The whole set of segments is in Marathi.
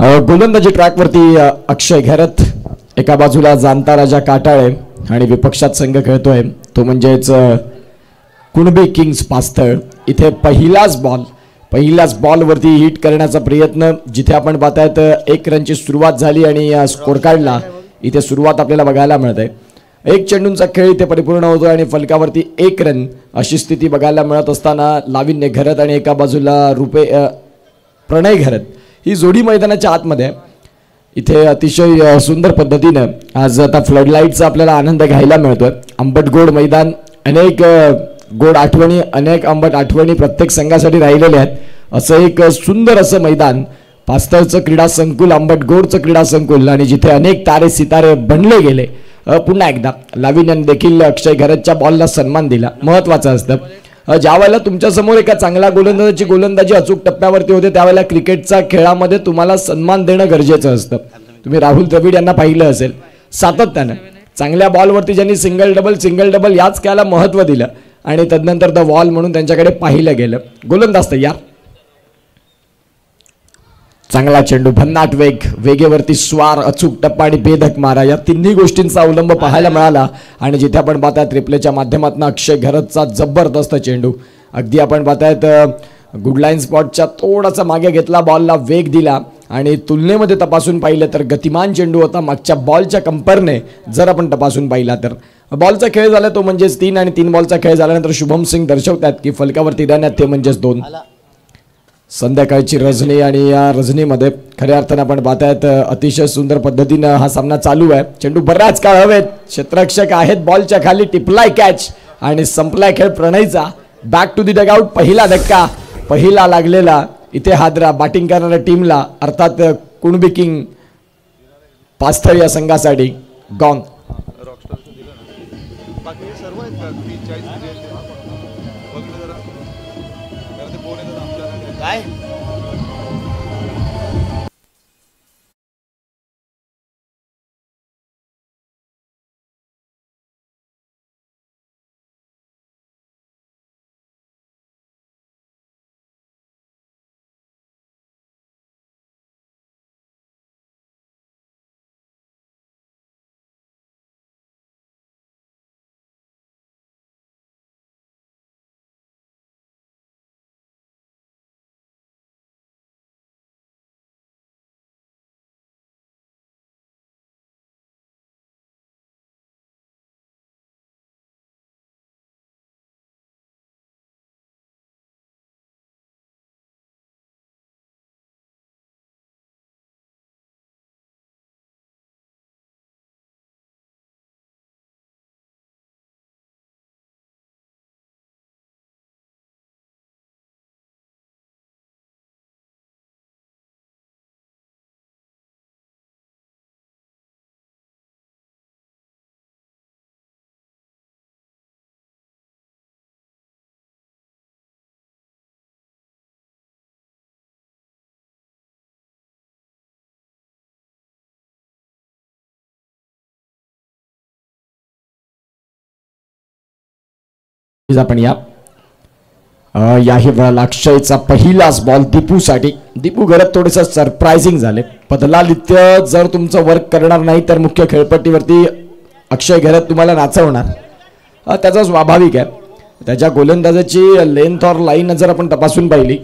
गोलंदाजी ट्रॅकवरती अक्षय घरत, एका बाजूला जाणता राजा काटाळे आणि विपक्षात संघ खेळतोय तो म्हणजेच कुणबी किंग्स पास्थळ. इथे पहिल्याच बॉलवरती हिट करण्याचा प्रयत्न, जिथे आपण पाहतायत 1 रनची सुरुवात झाली आणि स्कोर कार्डला इथे सुरुवात आपल्याला बघायला मिळते. 1 चेंडूंचा खेळ इथे परिपूर्ण होतो आणि फलकावरती 1 रन अशी स्थिती बघायला मिळत असताना लाविन्य घरत आणि एका बाजूला प्रणय घरत ही जोडी मैदानाच्या आतमध्ये. इथे अतिशय सुंदर पद्धतीने आज आता फ्लडलाईटचा आपल्याला आनंद घ्यायला मिळतोय. आंबट गोड मैदान, अनेक गोड आठवणी, अनेक आंबट आठवणी प्रत्येक संघासाठी राहिलेले आहेत. असं एक सुंदर असं मैदान पास्थळचं क्रीडा संकुल, आंबट गोडचं क्रीडा संकुल आणि जिथे अनेक तारे सितारे बनले गेले. पुन्हा एकदा लाविन्याने देखील अक्षय घरतच्या बॉलला सन्मान दिला. महत्वाचं असतं ज्या वेळेला तुमच्या समोर एका चांगल्या गोलंदाजाची गोलंदाजी अचूक टप्प्यावरती होते त्यावेळेला क्रिकेटचा खेळामध्ये तुम्हाला सन्मान देणं गरजेचं असतं. तुम्ही राहुल द्रविड यांना पाहिलं असेल, सातत्यानं चांगल्या बॉलवरती ज्यांनी सिंगल डबल याच खेळाला महत्त्व दिलं आणि तदनंतर द वॉल म्हणून त्यांच्याकडे पाहिलं गेलं. गोलंदाज तयार, चांगला चेंडू, भन्नाट वेगेवरती स्वार, अचूक टप्पा आणि बेधक मारा, या तिन्ही गोष्टींचा अवलंब पाहायला मिळाला. आणि जिथे आपण पाहतायत रिप्लेच्या माध्यमातून अक्षय घरतचा जबरदस्त चेंडू, अगदी आपण पाहतायत गुडलाईन स्पॉटच्या थोडासा मागे घेतला, बॉलला वेग दिला आणि तुलनेमध्ये तपासून पाहिलं तर गतिमान चेंडू होता. मागच्या बॉलच्या कंपेअरने जर आपण तपासून पाहिला तर बॉलचा खेळ झाला तो म्हणजेच 3 आणि 3 बॉलचा खेळ झाल्यानंतर शुभम सिंग दर्शवतात की फलकावरती रन आहेत ते म्हणजेच 2. संध्याकाळची रजनी आणि या रजनीमध्ये खऱ्या अर्थानं आपण पाहतायत अतिशय सुंदर पद्धतीनं हा सामना चालू आहे. चेंडू बराच काळ हवेत, क्षेत्ररक्षक आहेत बॉलच्या खाली, टिपलाय कॅच आणि संपलाय खेळ प्रणयचा. बॅक टू दी डगआउट, पहिला धक्का, पहिला लागलेला इथे हादरा बॅटिंग करणाऱ्या टीमला, अर्थात कुणबी किंग पास्थळ या संघासाठी गॉन. काय आपण याही वेळेला अक्षयचा पहिलाच बॉल दीपूसाठी. दीपू घरत थोडेसे सरप्राइजिंग झाले. बदलालित्य जर तुमचं वर्क करणार नाही तर मुख्य खेळपट्टीवरती अक्षय घरत तुम्हाला नाचवणार, त्याचा स्वाभाविक आहे. त्याच्या गोलंदाजाची लेंथ और लाईन जर आपण तपासून पाहिली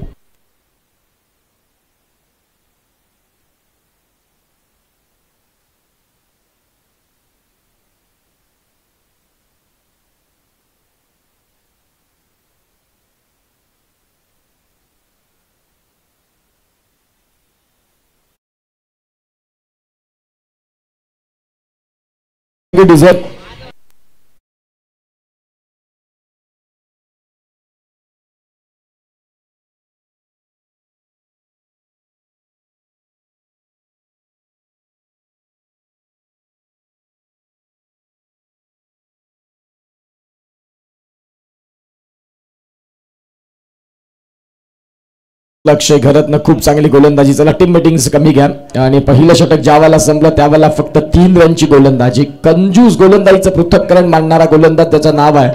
डिझर्व अक्षय घरतनं खूप चांगली गोलंदाजी. चला टीम मीटिंग्स कमी घ्या. आणि पहिलं षटक ज्यावेळेला संपलं त्यावेळेला फक्त 3 रनची गोलंदाजी, कंजूस गोलंदाजीचं पृथक्करण मांडणारा गोलंदाज त्याचं नाव आहे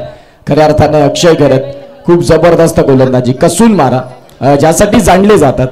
खऱ्या अर्थाने अक्षय घरत. खूप जबरदस्त गोलंदाजी, कसून मारा ज्यासाठी जाणले जातात.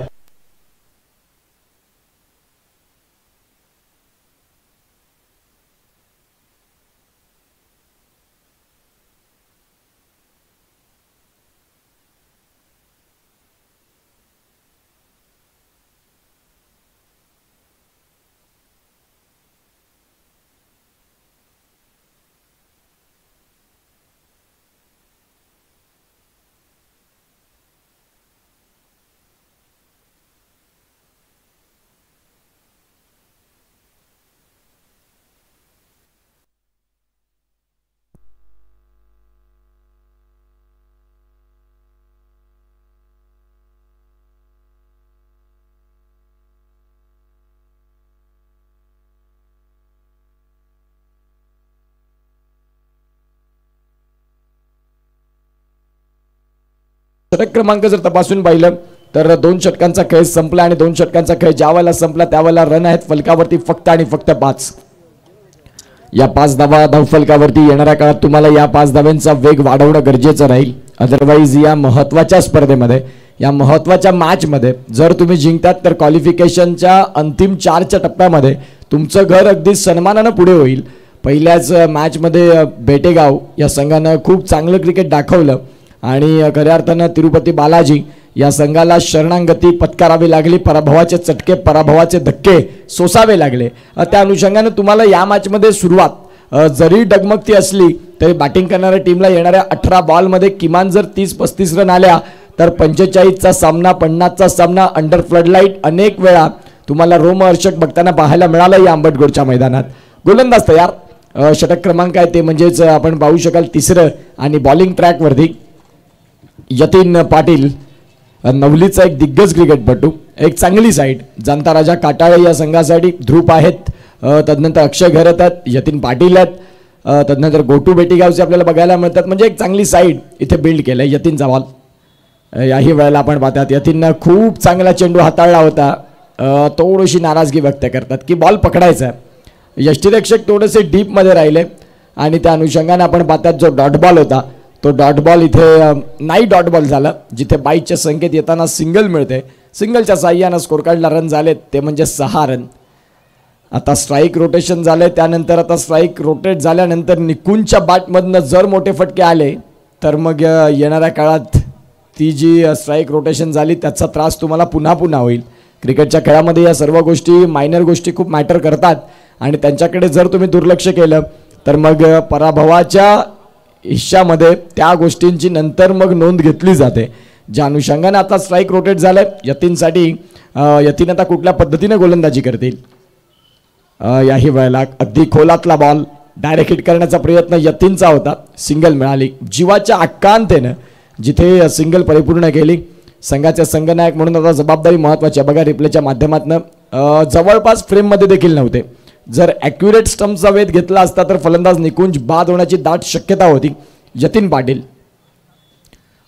षटक क्रमांक जर तपासून पाहिलं तर 2 षटकांचा खेळ संपला आणि 2 षटकांचा खेळ ज्यावेळेला संपला त्यावेळेला रन आहेत फलकावरती फक्त आणि फक्त 5. या 5 धावफलकावरती येणाऱ्या काळात तुम्हाला या 5 धाव्यांचा वेग वाढवणं गरजेचं राहील. अदरवाईज या महत्त्वाच्या स्पर्धेमध्ये, या महत्त्वाच्या मॅचमध्ये जर तुम्ही जिंकतात तर क्वालिफिकेशनच्या अंतिम 4च्या टप्प्यामध्ये तुमचं घर अगदी सन्मानानं पुढे होईल. पहिल्याच मॅचमध्ये बेटेगाव या संघानं खूप चांगलं क्रिकेट दाखवलं आणि खऱ्या अर्थानं तिरुपती बालाजी या संघाला शरणागती पत्करावी लागली. पराभवाचे चटके, पराभवाचे धक्के सोसावे लागले. त्या अनुषंगाने तुम्हाला या मॅचमध्ये सुरुवात जरी डगमगती असली तरी बॅटिंग करणाऱ्या टीमला येणाऱ्या 18 बॉलमध्ये किमान जर 30-35 रन आल्या तर 45चा सामना, 50चा सामना अंडर फ्लडलाईट अनेक वेळा तुम्हाला रोमहर्षक बघताना पाहायला मिळालं या आंबटगोडच्या मैदानात. गोलंदाज तयार. षटक क्रमांक आहे ते म्हणजेच आपण पाहू शकाल 3रं आणि बॉलिंग ट्रॅकवरती यतीन पाटील, नवलीचा एक दिग्गज क्रिकेटपटू. एक चांगली साईड जाणता राजा काटाळे या संघासाठी ध्रुप आहेत. तदनंतर अक्षय घरत आहेत, यतीन पाटील आहेत, तदनंतर गोटू बेटीगावचे आपल्याला बघायला मिळतात. म्हणजे एक चांगली साईड इथे बिल्ड केलं आहे. यतीनचा बॉल याही वेळेला आपण पाहतात यतीननं खूप चांगला चेंडू हाताळला होता. थोडीशी नाराजगी व्यक्त करतात की बॉल पकडायचा आहे. यष्टिरक्षक थोडेसे डीपमध्ये राहिले आणि त्या अनुषंगाने आपण पाहतात जो डॉट बॉल होता तो डॉट बॉल इथे नाही डॉट बॉल झाला. जिथे बाईकचे संकेत येताना सिंगल मिळते, सिंगलच्या साह्यानं स्कोर कार्डला रन झाले ते म्हणजे 6 रन. आता स्ट्राईक रोटेशन झाले, त्यानंतर आता स्ट्राईक रोटेट झाल्यानंतर निकुंजच्या बॅटमधनं जर मोठे फटके आले तर मग येणाऱ्या काळात ती जी स्ट्राईक रोटेशन झाली त्याचा त्रास तुम्हाला पुन्हा पुन्हा होईल. क्रिकेटच्या खेळामध्ये या सर्व गोष्टी, मायनर गोष्टी खूप मॅटर करतात आणि त्यांच्याकडे जर तुम्ही दुर्लक्ष केलं तर मग पराभवाच्या हिश्श्यामध्ये त्या गोष्टींची नंतर मग नोंद घेतली जाते. ज्या अनुषंगाने आता स्ट्राईक रोटेट झालंय यतीनसाठी, यतीन आता कुठल्या पद्धतीने गोलंदाजी करतील. याही वेळेला अगदी खोलातला बॉल डायरेक्ट हिट करण्याचा प्रयत्न यतीनचा होता, सिंगल मिळाली. जीवाच्या आकांतेनं जिथे सिंगल परिपूर्ण केली. संघाचे संघनायक म्हणून आता जबाबदारी महत्त्वाची आहे. बघा रिप्लेच्या माध्यमातून जवळपास फ्रेममध्ये देखील नव्हते. जर ॲक्युरेट स्टंपचा वेध घेतला असता तर फलंदाज निकुंज बाद होण्याची दाट शक्यता होती. यतीन पाटील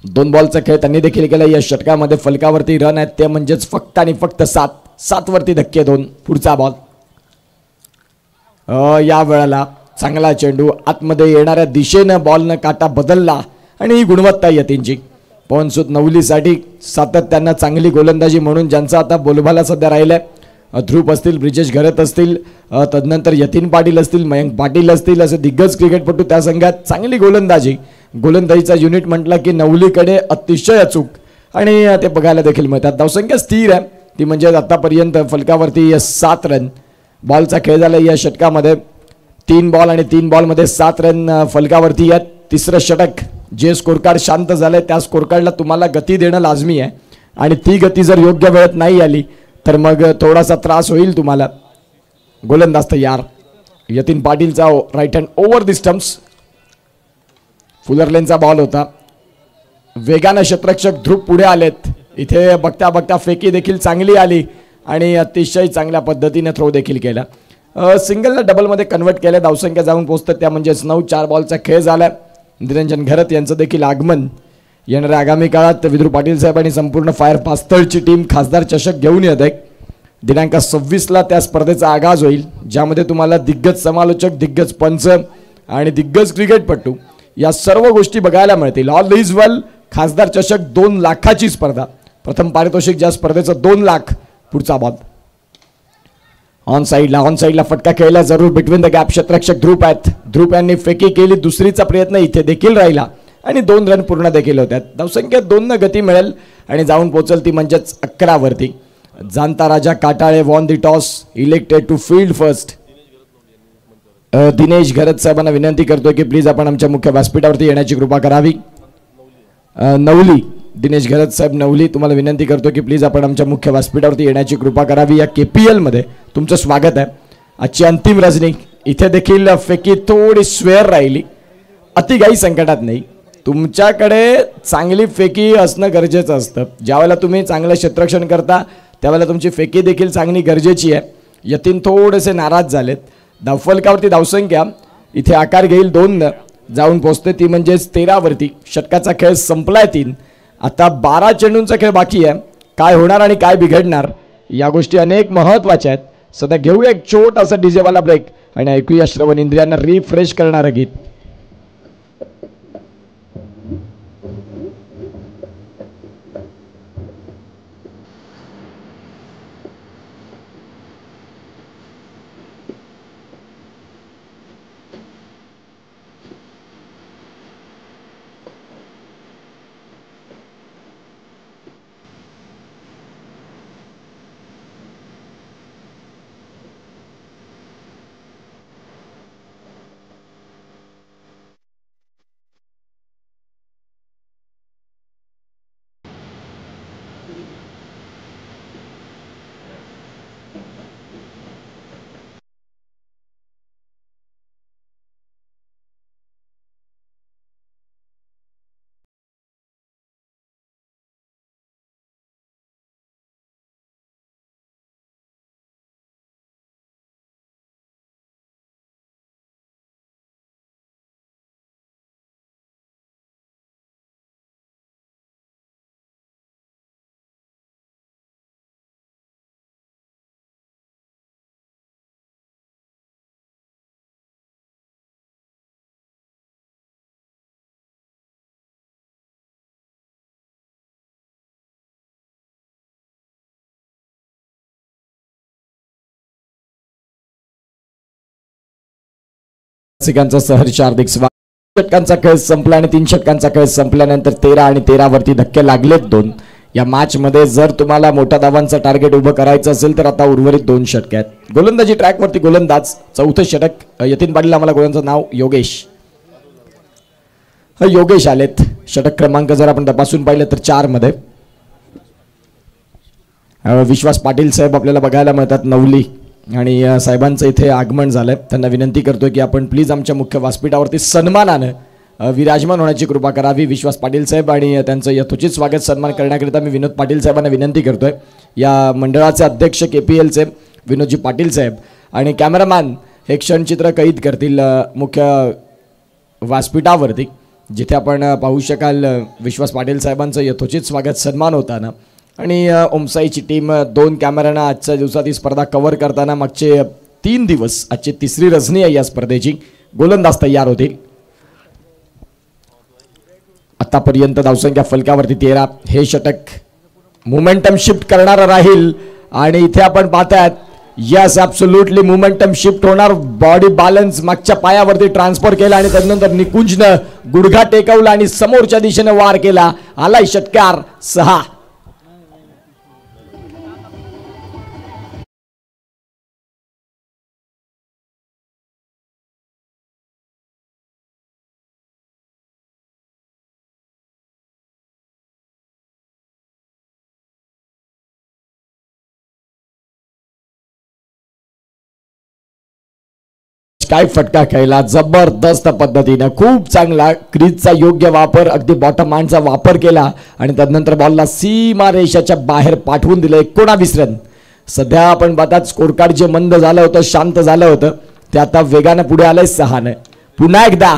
2 बॉलचा खेळ त्यांनी देखील केला. या षटकामध्ये फलकावरती रन आहेत ते म्हणजेच फक्त आणि फक्त 7 वरती धक्के 2. पुढचा बॉल या वेळेला चांगला चेंडू आतमध्ये येणाऱ्या दिशेनं बॉलनं काटा बदलला आणि ही गुणवत्ता यतीनची. पवनसूत नवलीसाठी सातत्यानं चांगली गोलंदाजी म्हणून ज्यांचा आता बोलबाला सध्या राहिलाय. ध्रुप असतील, ब्रिजेश घरत असतील, तदनंतर यतीन पाटील असतील, मयंक पाटील असतील, असे दिग्गज क्रिकेटपटू त्या संघात. चांगली गोलंदाजीचा युनिट म्हटला की नवलीकडे अतिशय अचूक आणि ते बघायला देखील मिळतात. धावसंख्या स्थिर आहे ती म्हणजे आतापर्यंत फलकावरती 7 रन. बॉलचा खेळ झाला या षटकामध्ये 3 बॉल आणि 3 बॉलमध्ये 7 रन फलकावरती आहेत. 3रं षटक जे स्कोर कार्ड शांत झालंय त्या स्कोर कार्डला तुम्हाला गती देणं लाजमी आहे आणि ती गती जर योग्य वेळेत नाही आली तर मग थोडासा त्रास होईल तुम्हाला. गोलंदाज तयार. यतीन पाटीलचा right hand over the stumps. फुलरलेनचा बॉल होता. वेगानं क्षेत्ररक्षक ध्रुप पुढे आलेत. इथे बघता बघता फेकी देखील चांगली आली आणि अतिशय चांगल्या पद्धतीने थ्रो देखील केला. सिंगलला डबलमध्ये कन्वर्ट केलं. धावसंख्या जाऊन पोहोचतात त्या म्हणजेच 9. 4 बॉलचा खेळ झाला. निरंजन घरत यांचं देखील आगमन. येणाऱ्या आगामी काळात विद्रू पाटील साहेब आणि संपूर्ण फायर पास्तळची टीम खासदार चषक घेऊन येत आहे. दिनांक 26ला त्या स्पर्धेचा आगाज होईल ज्यामध्ये तुम्हाला दिग्गज समालोचक, दिग्गज पंच आणि दिग्गज क्रिकेटपटू या सर्व गोष्टी बघायला मिळतील. ऑल इज वेल. खासदार चषक 2 लाखाची स्पर्धा. प्रथम पारितोषिक ज्या स्पर्धेचं 2 लाख. पुढचा बॉल ऑन साईडला फटका खेळला जरूर बिटवीन द गॅप. क्षेत्ररक्षक ध्रुप आहेत. ध्रुप यांनी फेकी केली. दुसरीचा प्रयत्न इथे देखील राहिला आणि 2 रन पूर्ण देखील होत्यात. धावसंख्येत 2 गती मिळेल आणि जाऊन पोहोचल ती म्हणजेच 11 वरती. Janta Raja Katale won the toss, elected to field first. Dinesh Gharat साहेबांना विनंती करतोय की प्लीज आपण आमच्या मुख्य व्यासपीठावरती येण्याची कृपा करावी. नवली, दिनेश घरत साहेब नवली, तुम्हाला विनंती करतो की प्लीज आपण आमच्या मुख्य व्यासपीठावरती येण्याची कृपा करावी. या KPL मध्ये तुमचं स्वागत आहे. आजची अंतिम रजनी. इथे देखील फेकी थोडी स्वेअर राहिली. अतिघाई संकटात नाही. तुमच्याकडे चांगली फेकी असणं गरजेचं असतं. ज्यावेळेला तुम्ही चांगलं क्षेत्ररक्षण करता त्यावेळेला तुमची फेकी देखील चांगली गरजेची आहे. यतीन थोडेसे नाराज झालेत. धावफलकावरती धावसंख्या इथे आकार घेईल 2 जाऊन पोहोचते ती म्हणजेच 13 वरती. षटकाचा खेळ संपलाय 3 आता 12 चेंडूंचा खेळ बाकी आहे. काय होणार आणि काय बिघडणार या गोष्टी अनेक महत्त्वाच्या आहेत. सध्या घेऊया एक छोटासा डीजेवाला ब्रेक आणि ऐकूया श्रवण इंद्रियांना रिफ्रेश करणारं गीत. रसिकांचा सहर्ष हार्दिक स्वागत. षटकांचा खेळ संपला आणि 3 षटकांचा खेळ संपल्यानंतर 13 आणि 13 वरती धक्के लागलेत 2. या मॅच मध्ये जर तुम्हाला मोठ्या धावांचं टार्गेट उभं करायचं असेल तर आता उर्वरित 2 षटक आहेत. गोलंदाजी ट्रॅक वरती गोलंदाज. चौथं षटक यतीन पाटील. आम्हाला गोलंदाजाचं नाव योगेश. योगेश आलेत. षटक क्रमांक जर आपण तपासून पाहिलं तर 4 मध्ये विश्वास पाटील साहेब आपल्याला बघायला मिळतात. नवली आणि साहेबांचं इथे आगमन झालंय. त्यांना विनंती करतोय की आपण प्लीज आमच्या मुख्य व्यासपीठावरती सन्मानानं विराजमान होण्याची कृपा करावी. विश्वास पाटील साहेब आणि त्यांचं यथोचित स्वागत सन्मान करण्याकरिता मी विनोद पाटील साहेबांना विनंती करतोय. या मंडळाचे अध्यक्ष KPLचे विनोदजी पाटील साहेब आणि कॅमेरामॅन हे क्षणचित्र कैद करतील मुख्य व्यासपीठावरती, जिथे आपण पाहू शकाल विश्वास पाटील साहेबांचं यथोचित स्वागत सन्मान होताना. आणि ओमसाईची टीम 2 कॅमेऱ्यानं आजच्या दिवसात ही स्पर्धा कव्हर करताना मागचे 3 दिवस आजची 3री रजनी आहे या स्पर्धेची. गोलंदाज तयार होतील. आतापर्यंत धावसंख्या फलकावरती 13. हे षटक मोमेंटम शिफ्ट करणारं राहील आणि इथे आपण पाहतायत यस ॲब्सोल्युटली मोमेंटम शिफ्ट होणार. बॉडी बॅलन्स मागच्या पायावरती ट्रान्सफर केला आणि त्यानंतर निकुंजनं गुडघा टेकवला आणि समोरच्या दिशेने वार केला. आलाय षटकार 6. काय फटका खेळला जबरदस्त पद्धतीने. खूप चांगला क्रीजचा योग्य वापर, अगदी बॉटम हँडचा वापर केला आणि त्यानंतर बॉलला सीमा रेषाच्या बाहेर पाठवून दिलं. 19 रन. सध्या आपण बघतात स्कोर कार्ड जे मंद झालं होतं, शांत झालं होतं, ते आता वेगाने पुढे आलंय 6ने. पुन्हा एकदा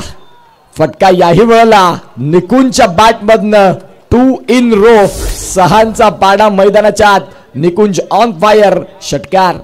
फटका याही वेळेला निकुंजच्या बॅटमधनं 2 in row. 6चा पाडा मैदानाच्या आत. निकुंज ऑन फायर. षटकार.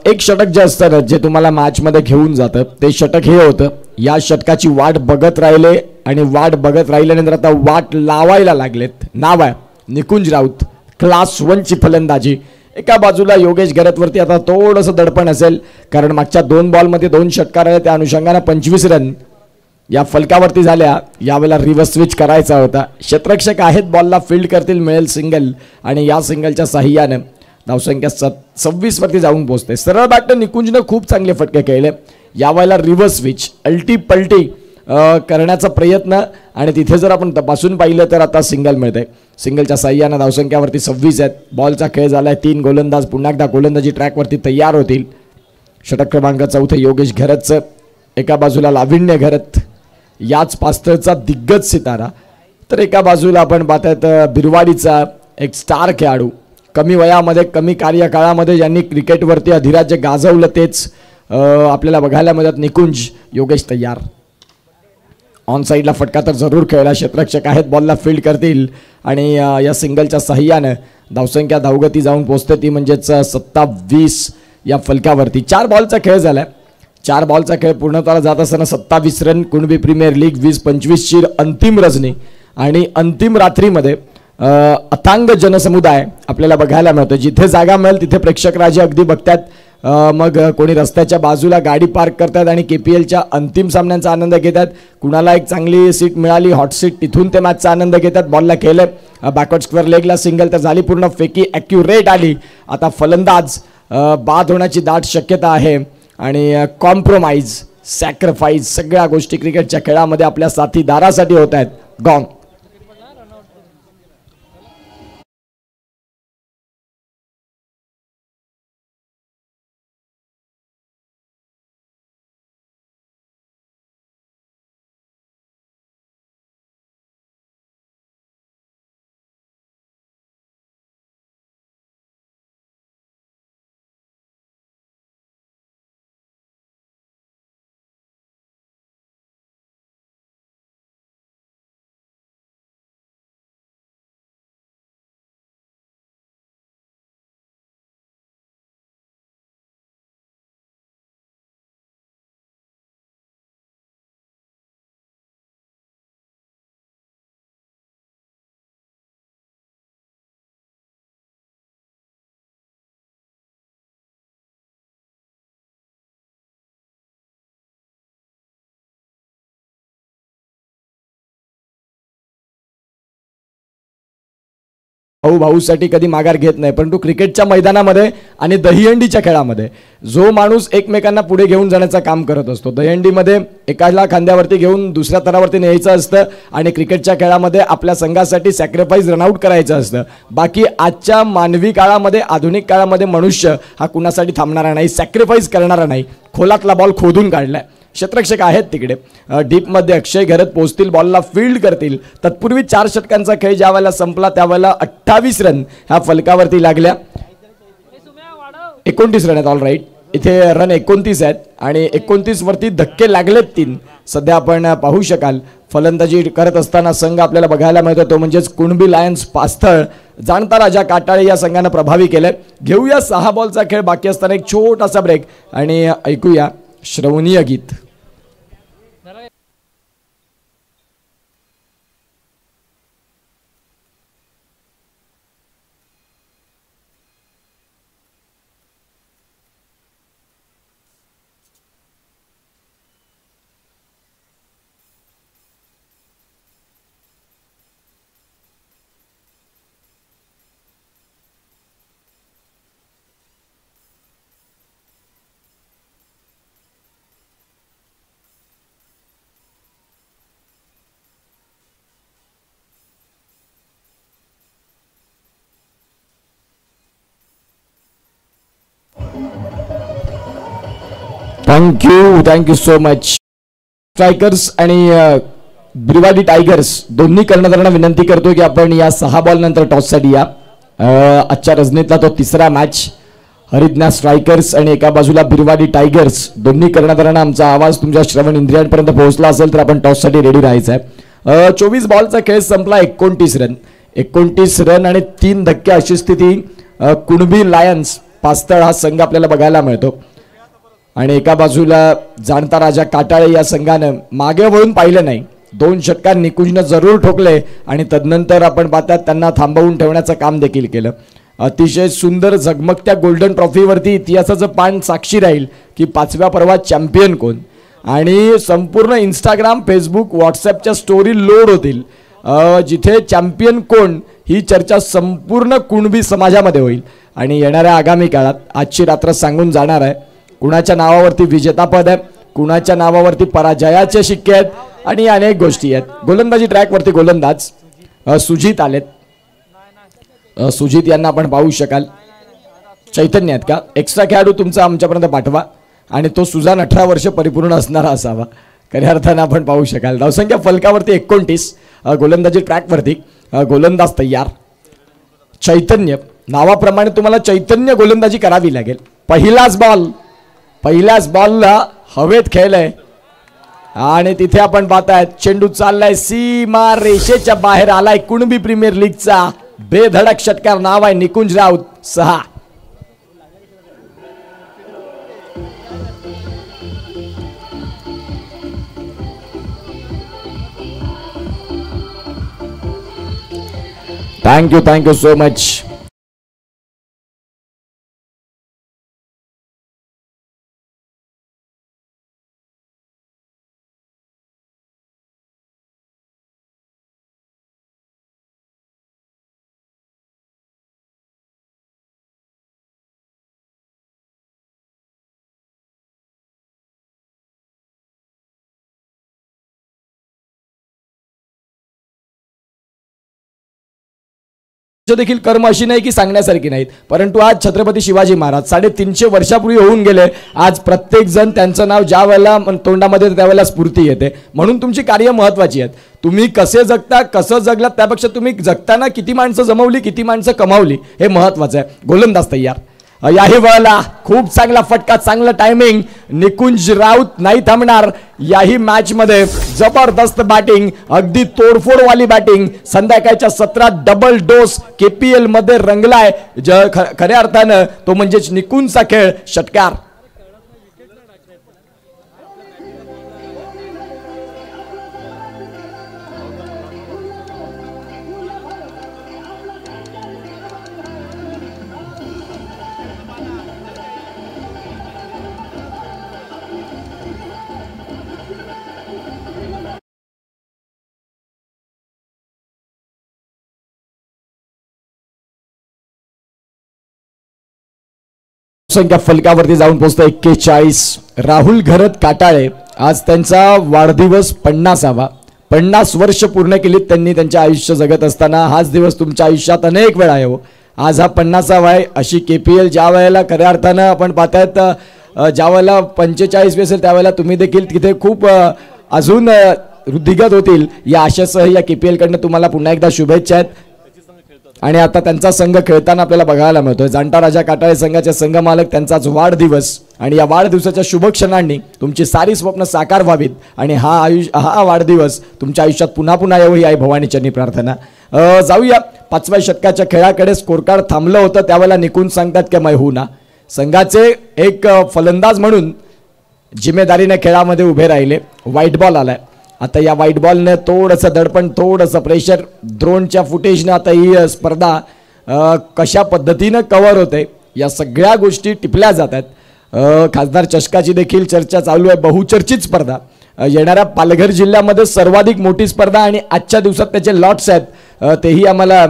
एक षटक जे असतं ना, जे तुम्हाला मॅच मध्ये घेऊन जातं, ते षटक हे होतं. या षटकाची वाट बघत राहिले आणि वाट बघत राहिल्यानंतर आता वाट लावायला लागलेत. नाव आहे निकुंज राऊत. क्लास 1 ची फलंदाजी. एका बाजूला योगेश घरतवरती आता थोडंसं दडपण असेल, कारण मागच्या 2 बॉलमध्ये 2 षटकार आले. त्या अनुषंगाने 25 रन या फलकावरती झाल्या. यावेळेला रिव्हर्स स्विच करायचा होता. क्षेत्ररक्षक आहेत, बॉलला फील्ड करतील, मिळेल सिंगल आणि या सिंगलच्या साह्यानं धावसंख्या 26 वरती जाऊन पोहोचते. सरळ बॅटर निकुंजनं खूप चांगले फटके खेळले. यावेळेला रिव्हर्स स्विच अल्टी पलटी करण्याचा प्रयत्न आणि तिथे जर आपण तपासून पाहिलं तर आता सिंगल मिळते. सिंगलच्या साह्यानं धावसंख्यावरती 26 आहेत. बॉलचा खेळ झालाय 3. गोलंदाज पुन्हा एकदा गोलंदाजी ट्रॅकवरती तयार होतील. षटक क्रमांक 4 योगेश घरतचं, एका बाजूला लाविण्य घरत याच पास्तळचा दिग्गज सितारा, तर एका बाजूला आपण पाहतात बिरवाडीचा एक स्टार खेळाडू, कमी वयामध्ये कमी कार्यकाळामध्ये ज्यांनी क्रिकेटवरती अधिराज्य गाजवलं तेच आपल्याला बघायला मिळत निकुंज योगेश तयार. ऑन साईडला फटका तर जरूर खेळला, क्षेत्ररक्षक आहेत, बॉलला फील्ड करतील आणि या सिंगलच्या सहाय्यानं धावसंख्या धावगती जाऊन पोहोचते ती म्हणजेच 27 या फलकावरती. 4 बॉलचा खेळ झालाय. 4 बॉलचा खेळ पूर्णत्वाला जात असताना 27 रन. कुणबी प्रीमियर लीग 20-25ची अंतिम रजनी आणि अंतिम रात्रीमध्ये अथांग जनसमुदाय आपल्याला बघायला मिळतो. जिथे जागा मिळेल तिथे प्रेक्षक राजे अगदी बघतात, मग कोणी रस्त्याच्या बाजूला गाडी पार्क करतात आणि KPLच्या अंतिम सामन्यांचा आनंद घेतात. कुणाला एक चांगली सीट मिळाली हॉट सीट तिथून ते मॅचचा आनंद घेतात. बॉलला केलं बॅकवर्ड स्क्वेअर लेगला सिंगल तर झाली पूर्ण फेकी ॲक्युरेट आली. आता फलंदाज बाद होण्याची दाट शक्यता आहे आणि कॉम्प्रोमाइज सॅक्रिफाईस सगळ्या गोष्टी क्रिकेटच्या खेळामध्ये आपल्या साथीदारासाठी होत आहेत. गॉंग. भाऊसाठी कधी माघार घेत नाही, परंतु क्रिकेटच्या मैदानामध्ये आणि दहीहंडीच्या खेळामध्ये जो माणूस एकमेकांना पुढे घेऊन जाण्याचं काम करत असतो, दहीहंडीमध्ये एकाला खांद्यावरती घेऊन दुसऱ्या तरावरती न्यायचं असतं आणि क्रिकेटच्या खेळामध्ये आपल्या संघासाठी सॅक्रिफाईस रनआउट करायचं असतं. बाकी आजच्या मानवी काळामध्ये आधुनिक काळामध्ये मनुष्य हा कुणासाठी थांबणारा नाही, सॅक्रिफाईस करणारा नाही. खोलातला बॉल खोदून काढलाय. क्षेत्ररक्षक आहेत तिकडे डीपमध्ये. अक्षय घरत पोहोचतील, बॉलला फील्ड करतील. तत्पूर्वी 4 षटकांचा खेळ ज्या वेळेला संपला त्यावेळेला 28 रन ह्या फलकावरती लागल्या. 29 रन आहेत. ऑल राईट, इथे रन 29 आहेत आणि 29 वरती धक्के लागलेत 3. सध्या आपण पाहू शकाल फलंदाजी करत असताना संघ आपल्याला बघायला मिळतो तो म्हणजेच कुणबी लायन्स पास्थळ. जाणता राजा काटाळे या संघानं प्रभावी केलंय. घेऊया 6 बॉलचा खेळ बाकी असताना एक छोटासा ब्रेक आणि ऐकूया श्रवणीय गीत. Thank you so much. स्ट्रायकर्स आणि बिरवाडी टायगर्स दोन्ही कर्णधारांना विनंती करतो की आपण या 6 बॉल नंतर टॉससाठी या. आजच्या रजनीतला तो तिसरा मॅच. हरिज्ञा स्ट्रायकर्स आणि एका बाजूला बिरवाडी टायगर्स. दोन्ही कर्णधारांना आमचा आवाज तुमच्या श्रवण इंद्रियांपर्यंत पोहोचला असेल तर आपण टॉससाठी रेडी राहायचं आहे. 24 बॉलचा खेळ संपला. 29 रन आणि 3 धक्के अशी स्थिती कुणबी लायन्स पास्थळ हा संघ आपल्याला बघायला मिळतो. आणि एका बाजूला जाणता राजा काटाळे या संघानं मागे वळून पाहिलं नाही. 2 षटकार निकुंजनं जरूर ठोकले आणि तदनंतर आपण पाहतात त्यांना थांबवून ठेवण्याचं काम देखील केलं. अतिशय सुंदर झगमगत्या गोल्डन ट्रॉफीवरती इतिहासाचं पान साक्षी राहील की 5व्या पर्वात चॅम्पियन कोण आणि संपूर्ण इंस्टाग्राम फेसबुक व्हॉट्सॲपच्या स्टोरी लोड होतील जिथे चॅम्पियन कोण ही चर्चा संपूर्ण कुणबी समाजामध्ये होईल. आणि येणाऱ्या आगामी काळात आजची रात्र सांगून जाणार आहे कुणाच्या नावावरती विजेतापद आहे, कुणाच्या नावावरती पराजयाचे शिक्के आहेत आणि अनेक गोष्टी आहेत. गोलंदाजी ट्रॅकवरती गोलंदाज सुजित आलेत. सुजित यांना आपण पाहू शकाल. चैतन्य आहेत का? एक्स्ट्रा खेळाडू तुमचा आमच्यापर्यंत पाठवा. आणि तो सुजान 18 वर्ष परिपूर्ण असणारा असावा, खऱ्या अर्थानं आपण पाहू शकाल. धावसंख्या फलकावरती 29, गोलंदाजी ट्रॅकवरती गोलंदाज तयार. चैतन्य नावाप्रमाणे तुम्हाला चैतन्य गोलंदाजी करावी लागेल. पहिल्याच बॉलला हवेत खेळलंय आणि तिथे आपण पाहताय चेंडू चाललाय सीमा रेषेच्या बाहेर आलाय. कुणबी प्रीमियर लीगचा बेधडक षटकार, नाव आहे Nikunj Raut, 6. Thank you so much. देखील कर्म अशी नाही की सांगण्यासारखी नाहीत, परंतु आज छत्रपती शिवाजी महाराज 350 वर्षापूर्वी होऊन गेले. आज प्रत्येक जण त्यांचं नाव ज्या वेळेला तोंडामध्ये त्यावेळेला स्फूर्ती येते. म्हणून तुमची कार्य महत्वाची आहेत. तुम्ही कसे जगता, कसं जगलात त्यापेक्षा तुम्ही जगताना किती माणसं जमवली, किती माणसं कमावली हे महत्वाचं आहे. गोलंदाज तयार. याही वेळेला खूप चांगला फटका, चांगलं टायमिंग. निकुंज राऊत नाही थांबणार याही मॅच मध्ये. जबरदस्त बॅटिंग, अगदी तोडफोडवाली बॅटिंग. संध्याकाळच्या 17 डबल डोस KPL मध्ये रंगलाय. खऱ्या अर्थानं तो म्हणजेच निकुंजचा खेळ. षटकार. संख्या फलकावरती जाऊन पोहोचतो 41. राहुल घरत काटाळे, आज त्यांचा वाढदिवस 50वा. 50 वर्ष पूर्ण केलीत त्यांनी त्यांच्या आयुष्य जगत असताना. हाच दिवस तुमच्या आयुष्यात अनेक वेळा आहे. आज हा 50वा आहे. अशी KPL ज्या वेळेला खऱ्या अर्थानं आपण पाहतायत, ज्या वेळेला 45 असेल त्यावेळेला तुम्ही देखील तिथे खूप अजून वृद्धिगत होतील या आशेसह या KPL कडनं तुम्हाला पुन्हा एकदा शुभेच्छा आहेत. आणि आता त्यांचा संघ खेळताना आपल्याला बघायला मिळतोय. जाणता राजा काटाळे संघाचे संघ मालक, त्यांचाच वाढदिवस आणि या वाढदिवसाच्या शुभ क्षणांनी तुमची सारी स्वप्न साकार व्हावीत आणि हा वाढदिवस तुमच्या आयुष्यात पुन्हा पुन्हा येऊ ही आई भवानीचरणी प्रार्थना. जाऊया 5व्या षटकाच्या खेळाकडे. स्कोरकार्ड थांबलं होतं त्यावेळेला निकुंज सांगतात की मैं हूं ना. संघाचे एक फलंदाज म्हणून जिम्मेदारीने खेळामध्ये उभे राहिले. व्हाईट बॉल आलाय. आता या व्हाईट बॉलने थोडंसं दडपण, थोडंसं प्रेशर, ड्रोनच्या फुटेजनं आता ही स्पर्धा कशा पद्धतीनं कव्हर होते या सगळ्या गोष्टी टिपल्या जातात. खासदार चषकाची देखील चर्चा चालू आहे. बहुचर्चित स्पर्धा, येणाऱ्या पालघर जिल्ह्यामध्ये सर्वाधिक मोठी स्पर्धा आणि आजच्या दिवसात त्याचे लॉट्स आहेत. तेही आम्हाला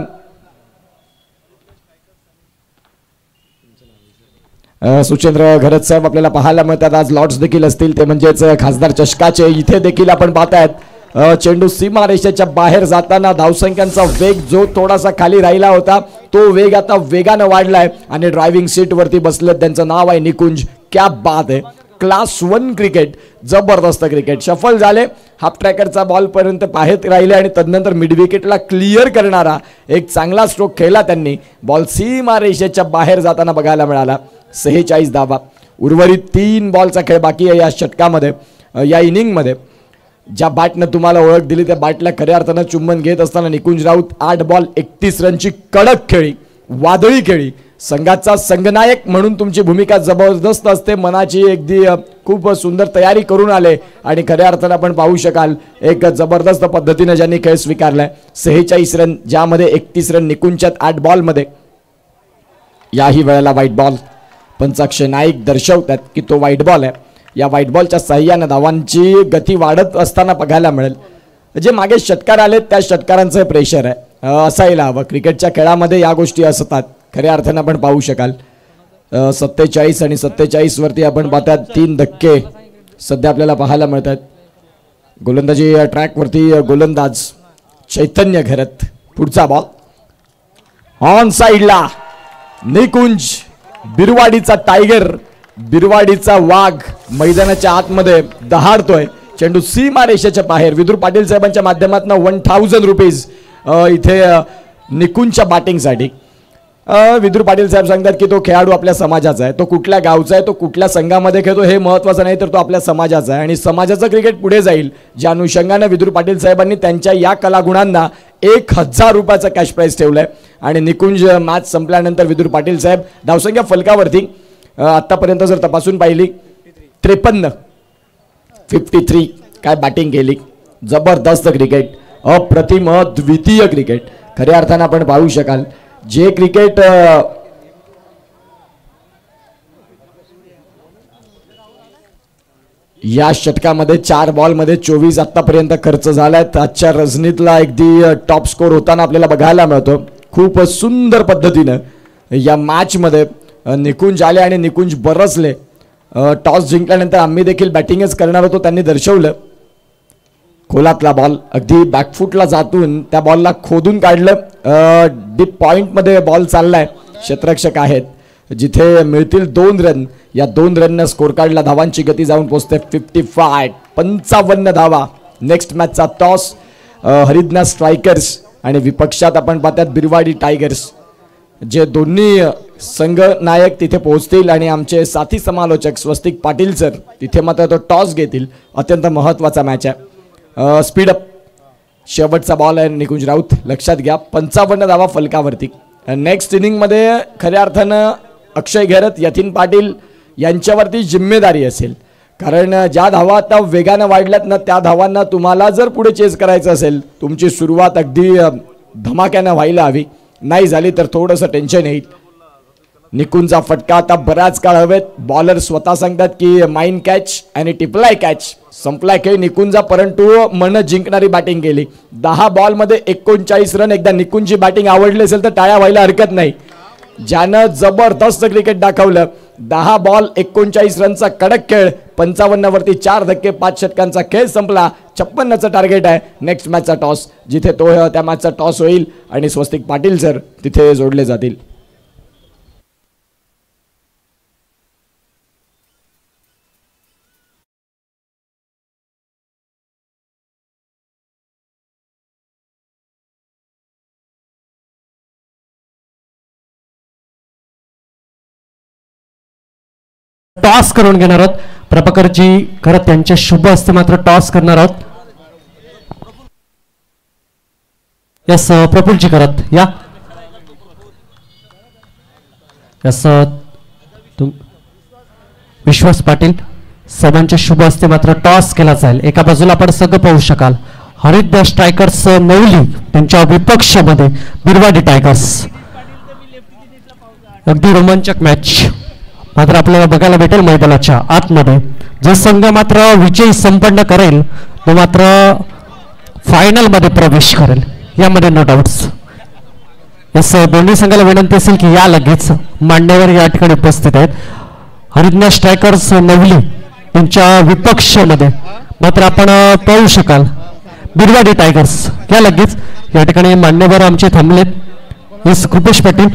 सुचेंद्र घरत साहेब आपल्याला पाहायला मिळतात. आज लॉट्स देखील असतील, ते म्हणजेच खासदार चषकाचे. इथे देखील आपण पाहतायत चेंडू सीमा रेषेच्या बाहेर जाताना धावसंख्यांचा वेग जो थोडासा खाली राहिला होता तो वेग आता वेगानं वाढलाय आणि ड्रायव्हिंग सीट वरती बसले. त्यांचं नाव आहे निकुंज. क्या बात आहे. क्लास 1 क्रिकेट, जबरदस्त क्रिकेट. शफल झाले, हाफ ट्रॅकरचा बॉल पर्यंत पाहत राहिले आणि तदनंतर मिड विकेटला क्लिअर करणारा एक चांगला स्ट्रोक खेळला त्यांनी. बॉल सीमा रेषेच्या बाहेर जाताना बघायला मिळाला. 46 धावा. उर्वरित 3 बॉलचा खेळ बाकी आहे या षटकामध्ये. या इनिंगमध्ये ज्या बॅटनं तुम्हाला ओळख दिली त्या बॅटला खऱ्या अर्थानं चुंबन घेत असताना निकुंज राऊत 8 बॉल 31 रनची कडक खेळी, वादळी खेळी. संघाचा संघनायक म्हणून तुमची भूमिका जबरदस्त असते. मनाची अगदी खूप सुंदर तयारी करून आले आणि खऱ्या अर्थानं आपण पाहू शकाल एक जबरदस्त पद्धतीने ज्यांनी खेळ स्वीकारलाय. 46 रन, ज्यामध्ये 31 रन निकुंजच्या 8 बॉलमध्ये. याही वेळेला व्हाईट बॉल. पंचाक्षय नाईक दर्शवतात की तो व्हाईट बॉल आहे. या व्हाईट बॉलच्या साह्याने धावांची गती वाढत असताना बघायला मिळेल. जे मागे षटकार आले त्या षटकारांचं प्रेशर आहे, असायला हवं. क्रिकेटच्या खेळामध्ये या गोष्टी असतात खऱ्या अर्थानं आपण पाहू शकाल. 47 आणि 47 वरती आपण पाहतात 3 धक्के सध्या आपल्याला पाहायला मिळतात. गोलंदाजी ट्रॅकवरती गोलंदाज चैतन्य घरत. पुढचा बॉल ऑन साइडला. निकुंज बिरवाडीचा टायगर बिरवाडीचा वाघ मैदानाच्या आतमध्ये दहाडतोय. चेंडू सीमा रेषेच्या बाहेर. विदुर पाटील साहेबांच्या माध्यमातून 1000 रुपीज इथे निकुंजच्या बॅटिंगसाठी. विदुर पाटील साहेब सांगतात की तो खेळाडू आपल्या समाजाचा आहे, तो कुठल्या गावचा आहे, तो कुठल्या संघामध्ये खेळतो हे महत्त्वाचं नाही, तर तो आपल्या समाजाचा आहे आणि समाजाचं क्रिकेट पुढे जाईल ज्या अनुषंगाने विदुर पाटील साहेबांनी त्यांच्या या कलागुणांना 1000 रुपयाचा कॅश प्राईज ठेवलाय. आणि निकुंज मॅच संपल्यानंतर विदुर पाटील साहेब धावसंख्या फलकावरती आतापर्यंत जर तपासून पाहिली 53 काय बॅटिंग केली. जबरदस्त क्रिकेट, अप्रतिम द्वितीय क्रिकेट खऱ्या अर्थानं आपण पाहू शकाल. जे क्रिकेट या षटकामध्ये 4 बॉलमध्ये 24 आतापर्यंत खर्च झालाय. आजच्या रजनीतला अगदी टॉप स्कोर होताना आपल्याला बघायला मिळतो. खूप सुंदर पद्धतीनं या मॅच मध्ये निकुंज आले आणि निकुंज बरसले. टॉस जिंकल्यानंतर आम्ही देखील बॅटिंगच करणार होतो त्यांनी दर्शवलं. खोलातला बॉल अगदी बॅकफुटला जातून त्या बॉलला खोदून काढलं. डीप पॉइंटमध्ये बॉल चाललाय. क्षेत्ररक्षक आहेत जिथे मिळतील 2 रन. या 2 रननं स्कोर कार्डला धावांची गती जाऊन पोहोचते 55 धावा. नेक्स्ट मॅचचा टॉस हरिदना स्ट्रायकर्स आणि विपक्षात आपण पाहतात बिरवाडी टायगर्स. जे दोन्ही संघ नायक तिथे पोहोचतील आणि आमचे साथी समालोचक स्वस्तिक पाटील सर तिथे मात्र तो टॉस घेतील. अत्यंत महत्त्वाचा मॅच आहे. स्पीडअप शेवटचा बॉल आहे निकुंज राऊत. लक्षात घ्या 55 धावा फलकावरती. नेक्स्ट इनिंगमध्ये खऱ्या अर्थानं अक्षय घेरत यतीन पाटील यांच्यावरती जिम्मेदारी असेल. कारण ज्या धावा आता वेगानं वाढल्यात ना त्या धावांना तुम्हाला जर पुढे चेस करायचं असेल तुमची सुरुवात अगदी धमाक्यानं व्हायला हवी. नाही झाली तर थोडंसं टेन्शन येईल. निकुंजचा फटका आता बराच काळ हवेत. बॉलर स्वतः सांगतात की माइन कॅच आणि टिपलाय कॅच. संपलाय खेळ निकुंजा परंतु मन जिंकणारी बॅटिंग केली. 10 बॉलमध्ये 39 रन. एकदा निकुंजची बॅटिंग आवडली असेल तर टाळ्या व्हायला हरकत नाही. ज्यानं जबरदस्त क्रिकेट दाखवलं. 10 बॉल 39 रनचा कडक खेळ. 55 वरती 4 धक्के 5 षटकांचा खेळ संपला. 56चं टार्गेट आहे. नेक्स्ट मॅचचा टॉस जिथे तो त्या मॅचचा टॉस होईल आणि स्वस्तिक पाटील सर तिथे जोडले जातील. टॉस करून घेणार आहोत. प्रभाकरजी खरं त्यांच्या शुभ हस्ते मात्र टॉस करणार आहोत. यस प्रफुल्लजी करत या. यस विश्वास पाटील साहेबांच्या शुभ हस्ते मात्र टॉस केला जाईल. एका बाजूला आपण सगळं पाहू शकाल हरिद्वार स्ट्रायकर्स नवली त्यांच्या विपक्षामध्ये बिरवाडी टायगर्स. अगदी रोमांचक मॅच मात्र आपल्याला बघायला भेटेल. मैदानाच्या आतमध्ये जो संघ मात्र विजयी संपन्न करेल तो मात्र फायनल मध्ये प्रवेश करेल यामध्ये नो डाऊट्स. यस दोन्ही संघाला विनंती असेल की या लगेच मांडण्यावर या ठिकाणी उपस्थित आहेत. हरिद्वार स्ट्रायकर्स नवली यांच्या विपक्षामध्ये मात्र आपण पाहू शकाल बिरवाडी टायगर्स या लगेच या ठिकाणी मान्यवर आमचे थांबलेत. यस कृपेश पाटील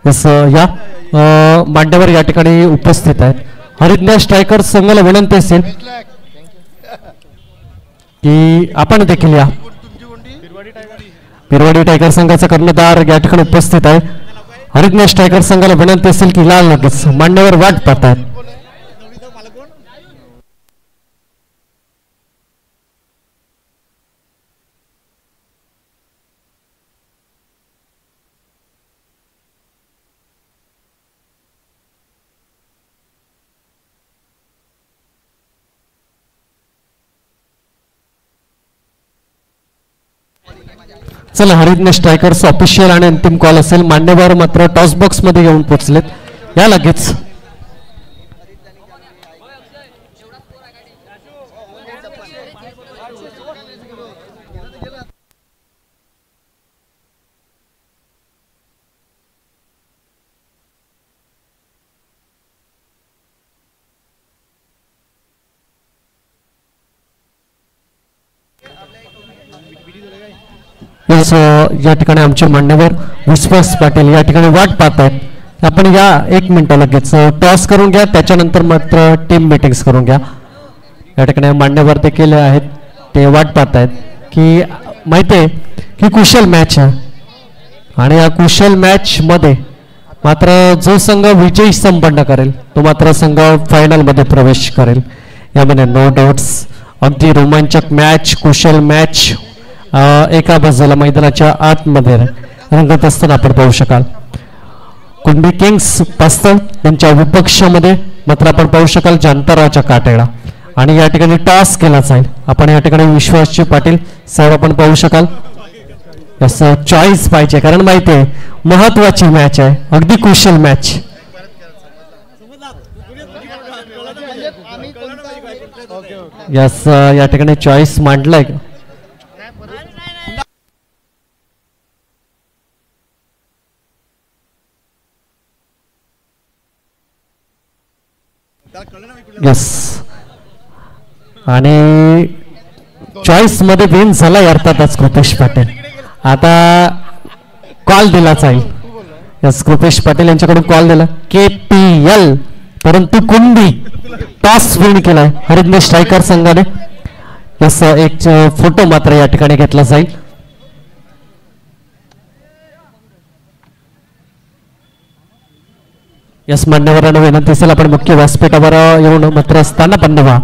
यस या मांडवर या ठिकाणी उपस्थित आहेत. हरिद्वार स्ट्रायकर्स संघाला विनंती असेल की आपण देखील या. बिरवाडी टायगर संघाचा कर्णधार या ठिकाणी उपस्थित आहे. हरिद्वार स्ट्रायकर संघाला विनंती असेल की लाल लगेच मांडवर वाट पाहतात. चला हरिद्वार स्ट्रायकर्स ऑफिशियल आणि अंतिम कॉल असेल. मान्यवर मात्र टॉस बॉक्स मध्ये येऊन पोहोचलेत या लगेच. या ठिकाणी आमचे मान्यवर विश्वास पाटील या ठिकाणी वाट पाहत आहेत आपण या 1 मिनिट लगेच टॉस करून घ्या, त्याच्यानंतर मात्र टीम मीटिंग्स करून घ्या. या ठिकाणी मान्यवर देखील आहेत, ते वाट पाहत आहेत की माहिती आहे की कुशल मॅच आहे आणि या कुशल मॅच मध्ये मात्र जो संघ विजयी संपन्न करेल तो मात्र संघ फायनलमध्ये प्रवेश करेल. यामध्ये नो डाऊट्स अगदी रोमांचक मॅच, कुशल मॅच एका बाजूला मैदानाच्या आतमध्ये रंगत असताना आपण पाहू शकाल. कुणबी किंग्स पास्तळ त्यांच्या विपक्षामध्ये मात्र आपण पाहू शकाल जांताराच्या काटेळा आणि या ठिकाणी टॉस केला जाईल. आपण या ठिकाणी विश्वासजी पाटील साहेब आपण पाहू शकाल. असं चॉईस पाहिजे कारण माहिती आहे महत्वाची मॅच आहे, अगदी कुशल मॅच. यस या ठिकाणी चॉईस मांडलाय. यस आणि चॉईस मध्ये विन झाला अर्थातच कृपेश पाटील. आता कॉल दिला जाईल. यस कृपेश पाटील यांच्याकडून कॉल दिला KPL, परंतु कुणबी टॉस विन केलाय हरिद्ने स्ट्रायकर संघाने. यस एक फोटो मात्र या ठिकाणी घेतला जाईल. यस मान्यवरांना विनंती असेल आपण मुख्य व्यासपीठावर येऊन मात्र असताना पन्नवा.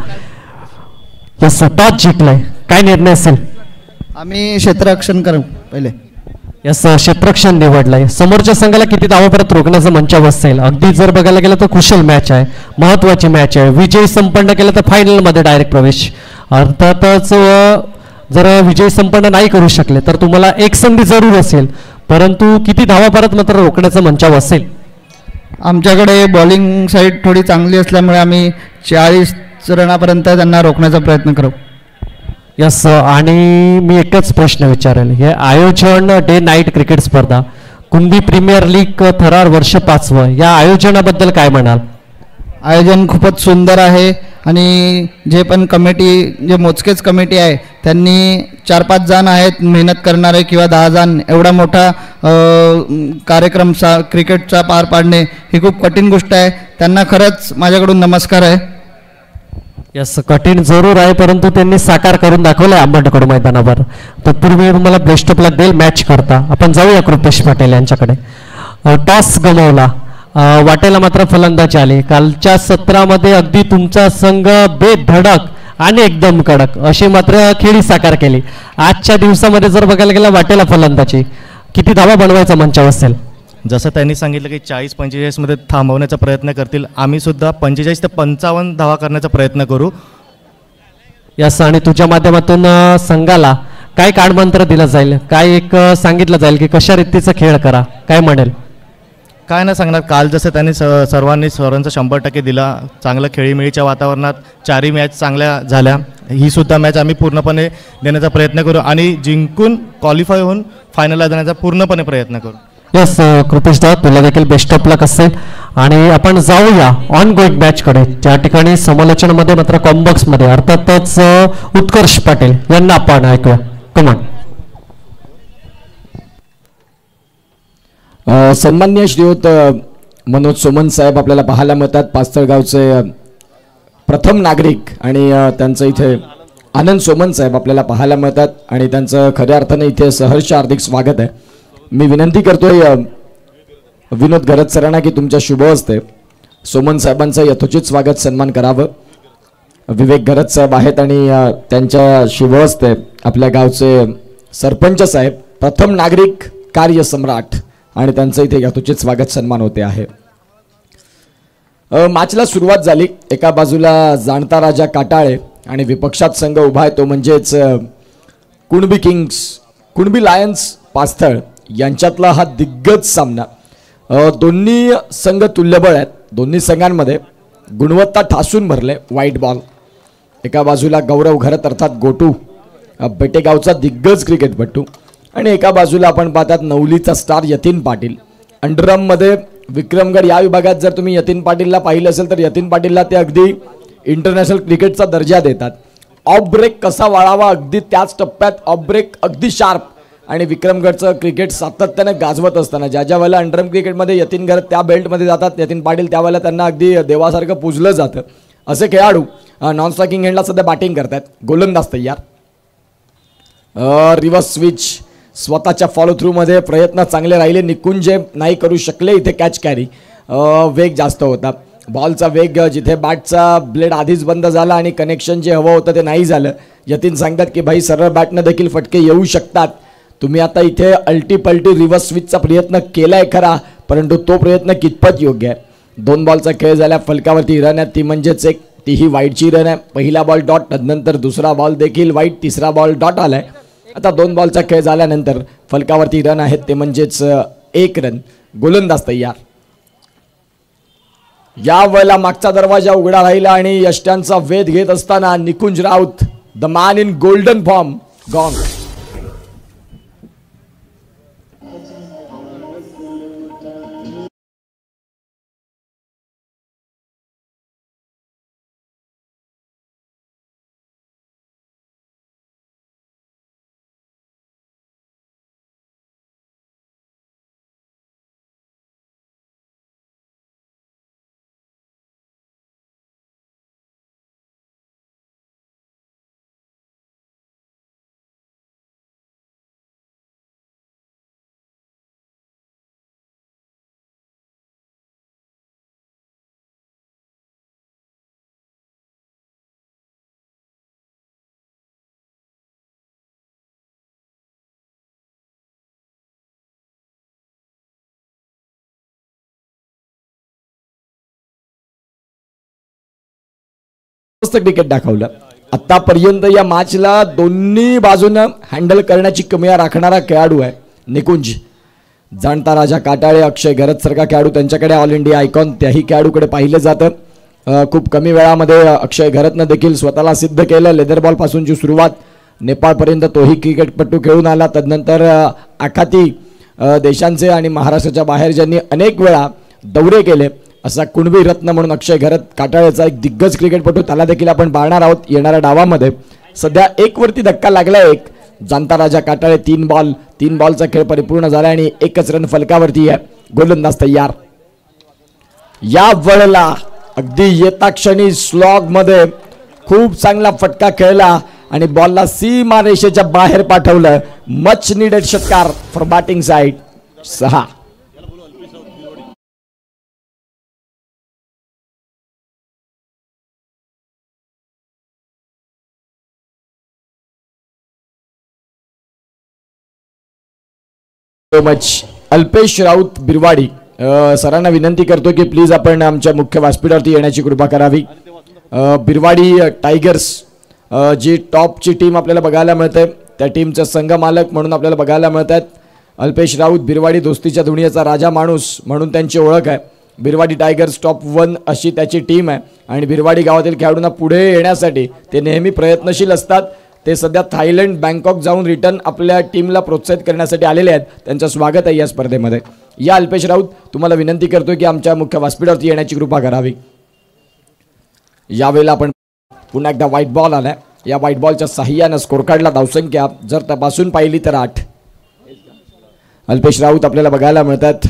यस टॉस जिंकलाय, काय निर्णय असेल? आम्ही क्षेत्ररक्षण करू पहिले. यस क्षेत्ररक्षण निवडलंय. समोरच्या संघाला किती धावा परत रोखण्याचा मंचावर असेल. अगदी जर बघायला गेलं तर कुशल मॅच आहे, महत्वाची मॅच आहे. विजय संपन्न केलं तर फायनल मध्ये डायरेक्ट प्रवेश. अर्थातच जर विजय संपन्न नाही करू शकले तर तुम्हाला एक संधी जरूर असेल, परंतु किती धावा परत मात्र रोखण्याचा मंचावर असेल. आमच्याकडे बॉलिंग साईड थोडी चांगली असल्यामुळे आम्ही 40 रनापर्यंत त्यांना रोखण्याचा प्रयत्न करू. यस आणि मी एकच प्रश्न विचारेल, हे आयोजन डे नाईट क्रिकेट स्पर्धा कुणबी प्रीमियर लीग थरार वर्ष 5व या आयोजनाबद्दल काय म्हणाल? आयोजन खूपच सुंदर आहे आणि जे पण कमिटी, जे मोजकेच कमिटी आहे त्यांनी 4-5 जण आहेत मेहनत करणारे किंवा 10 जण, एवढा मोठा कार्यक्रम क्रिकेटचा पार पाडणे ही खूप कठीण गोष्ट आहे. त्यांना खरंच माझ्याकडून नमस्कार आहे. यस कठीण जरूर आहे, परंतु त्यांनी साकार करून दाखवलंय आंबेडकर मैदानावर. तत्पूर्वी तुम्हाला बेस्ट ऑफ लक देईल मॅच करता. आपण जाऊया कृपेश पाटील यांच्याकडे. टॉस गमावला, वाटेला मात्र फलंदाजी आली. कालच्या सत्रामध्ये अगदी तुमचा संघ बेधडक आणि एकदम कडक अशी मात्र खेळी साकार केली. आजच्या दिवसामध्ये जर बघायला गेला वाटेला फलंदाजी, किती धावा बनवायचा मंचावर असेल? जसं त्यांनी सांगितलं की 40-45 मध्ये थांबवण्याचा प्रयत्न करतील, आम्ही सुद्धा 45 ते 55 धावा करण्याचा प्रयत्न करू. यस आणि तुझ्या माध्यमातून संघाला काय काळमंत्र दिला जाईल, काय एक सांगितलं जाईल की कशा रीतीचा खेळ करा, काय म्हणेल? काय नाही सांगणार. काल जसं त्यांनी सर्वांनी स्वरांचा 100% दिला, चांगलं खेळीमेळीच्या वातावरणात 4ही मॅच चांगल्या झाल्या. ही सुद्धा मॅच आम्ही पूर्णपणे देण्याचा प्रयत्न करू आणि जिंकून क्वालिफाय होऊन फायनलला जाण्याचा पूर्णपणे प्रयत्न करू. यस कृपेश दा तुला देखील बेस्ट ऑफ लक असेल. आणि आपण जाऊया ऑन गोईंग मॅच कडे. त्या ठिकाणी समालोचनामध्ये मात्र कॉम्बॉक्स मध्ये अर्थातच उत्कर्ष पाटील यांना आपण ऐकूया. कमान. सन्माननीय श्रीयुत मनोज सोमन साहेब आपल्याला पाहायला मिळतात. पास्तळगावचे प्रथम नागरिक आणि त्यांचं इथे आनंद सोमन साहेब आपल्याला पाहायला मिळतात आणि त्यांचं खऱ्या अर्थाने इथे सहर्ष हार्दिक स्वागत आहे. मी विनंती करतोय विनोद गरज सरांना की तुमच्या शुभ हस्ते सोमन साहेबांचं यथोचित स्वागत सन्मान करावं. विवेक गरज साहेब आहेत आणि त्यांच्या शुभ हस्ते आपल्या गावचे सरपंच साहेब प्रथम नागरिक कार्यसम्राट आणि त्यांचं इथे यथोचित स्वागत सन्मान होते आहे. मॅचला सुरुवात झाली. एका बाजूला जाणता राजा काटाळे आणि विपक्षात संघ उभा आहे तो म्हणजेच कुणबी किंग्स, कुणबी लायन्स पास्थळ यांच्यातला हा दिग्गज सामना. दोन्ही संघ तुल्यबळ आहेत. दोन्ही संघांमध्ये गुणवत्ता ठासून भरले. व्हाईट बॉल एका बाजूला गौरव घरत अर्थात गोटू बेटेगावचा दिग्गज क्रिकेटपटू आणि एका बाजूला आपण पाहतात नवलीचा स्टार यतीन पाटील. अंडरआर्ममध्ये विक्रमगड या विभागात जर तुम्ही यतीन पाटीलला पाहिलं असेल तर यतीन पाटीलला ते अगदी इंटरनॅशनल क्रिकेटचा दर्जा देतात. ऑफ ब्रेक कसा वाढावा अगदी त्याच टप्प्यात ऑफ ब्रेक अगदी शार्प आणि विक्रमगडचं क्रिकेट सातत्यानं गाजवत असताना ज्या ज्या वेळेला अंडरम क्रिकेटमध्ये यतीन घरत त्या बेल्टमध्ये जातात यतीन पाटील त्यावेळेला त्यांना अगदी देवासारखं पूजलं जातं. असे खेळाडू नॉन स्ट्रायकिंग एंडला सध्या बॅटिंग करतात. गोलंदाज तयार. रिव्हर्स स्विच स्वतःच्या फॉलो थ्रूमध्ये प्रयत्न चांगले राहिले. निकुंजे नाही करू शकले इथे कॅच कॅरी. वेग जास्त होता. बॉलचा वेग जिथे बॅटचा ब्लेड आधीच बंद झाला आणि कनेक्शन जे हवं होतं ते नाही झालं. यतीन सांगतात की भाई सरळ बॅटनं देखील फटके येऊ शकतात. तुम्ही आता इथे अल्टीपल्टी रिव्हर्स स्विचचा प्रयत्न केलाय खरा परंतु तो प्रयत्न कितपत योग्य आहे. 2 बॉलचा खेळ झाला. फलकावरती रन आहे ती म्हणजेच एक तीही वाईटची रन आहे. पहिला बॉल डॉट नंतर दुसरा बॉल देखील वाईट तिसरा बॉल डॉट आलाय. आता 2 बॉलचा खेळ झाल्यानंतर फलकावरती रन आहेत ते म्हणजेच 1 रन. गोलंदाज तयार. या वेळेला मागचा दरवाजा उघडा राहिला आणि यष्ट्यांचा वेध घेत असताना Nikunj Raut the man in golden form gone. Cricket दाखवलं. आतापर्यंत या मॅचला दोन्ही बाजूनं हँडल करण्याची कमिया राखणारा खेळाडू आहे निकुंज. जाणता राजा काटाळे अक्षय घरत सारखा खेळाडू त्यांच्याकडे ऑल इंडिया आयकॉन त्याही खेळाडूकडे पाहिलं जातं. खूप कमी वेळामध्ये अक्षय घरतनं देखील स्वतःला सिद्ध केलं. लेदर बॉल पासूनची सुरुवात नेपाळपर्यंत तोही क्रिकेटपटू खेळून आला. तदनंतर आखाती देशांचे आणि महाराष्ट्राच्या बाहेर ज्यांनी अनेक वेळा दौरे केले असा कुणबी रत्न म्हणून अक्षय घरत काटाळ्याचा एक दिग्गज क्रिकेटपटू त्याला देखील आपण पाहणार आहोत येणाऱ्या डावामध्ये. सध्या 1 वरती धक्का लागला. 1 जाणता राजा काटाळे 3 बॉलचा खेळ परिपूर्ण झाला आणि 1च रन फलकावरती आहे. गोलंदाज तयार. या वेळेला अगदी येता क्षणी स्लॉग मध्ये खूप चांगला फटका खेळला आणि बॉलला सीमा रेषेच्या बाहेर पाठवलं. मच नीडेड षटकार for batting side. 6. Alpesh Raut Birwadi सरांना विनंती करतो की प्लीज आपण आमच्या मुख्य व्यासपीठावरती येण्याची कृपा करावी. बिरवाडी टायगर्स जी टॉपची टीम आपल्याला बघायला मिळते त्या टीमचे संघमालक म्हणून आपल्याला बघायला मिळतात. अल्पेश राऊत बिरवाडी दोस्तीच्या दुनियेचा राजा माणूस म्हणून त्यांची ओळख आहे. बिरवाडी टायगर्स टॉप 1 अशी त्याची टीम आहे आणि बिरवाडी गावातील खेळाडूंना पुढे येण्यासाठी ते नेहमी प्रयत्नशील असतात. ते सध्या थायलंड बँकॉक जाऊन रिटर्न आपल्या टीमला प्रोत्साहित करण्यासाठी आलेले आहेत. त्यांचं स्वागत आहे या स्पर्धेमध्ये. या अल्पेश राऊत तुम्हाला विनंती करतो की आमच्या मुख्य व्यासपीठावरती येण्याची कृपा करावी. यावेळेला आपण पुन्हा एकदा व्हाईट बॉल आलाय. या व्हाईट बॉलच्या साह्यानं स्कोर कार्डला धावसंख्या जर तपासून पाहिली तर 8. अल्पेश राऊत आपल्याला बघायला मिळतात.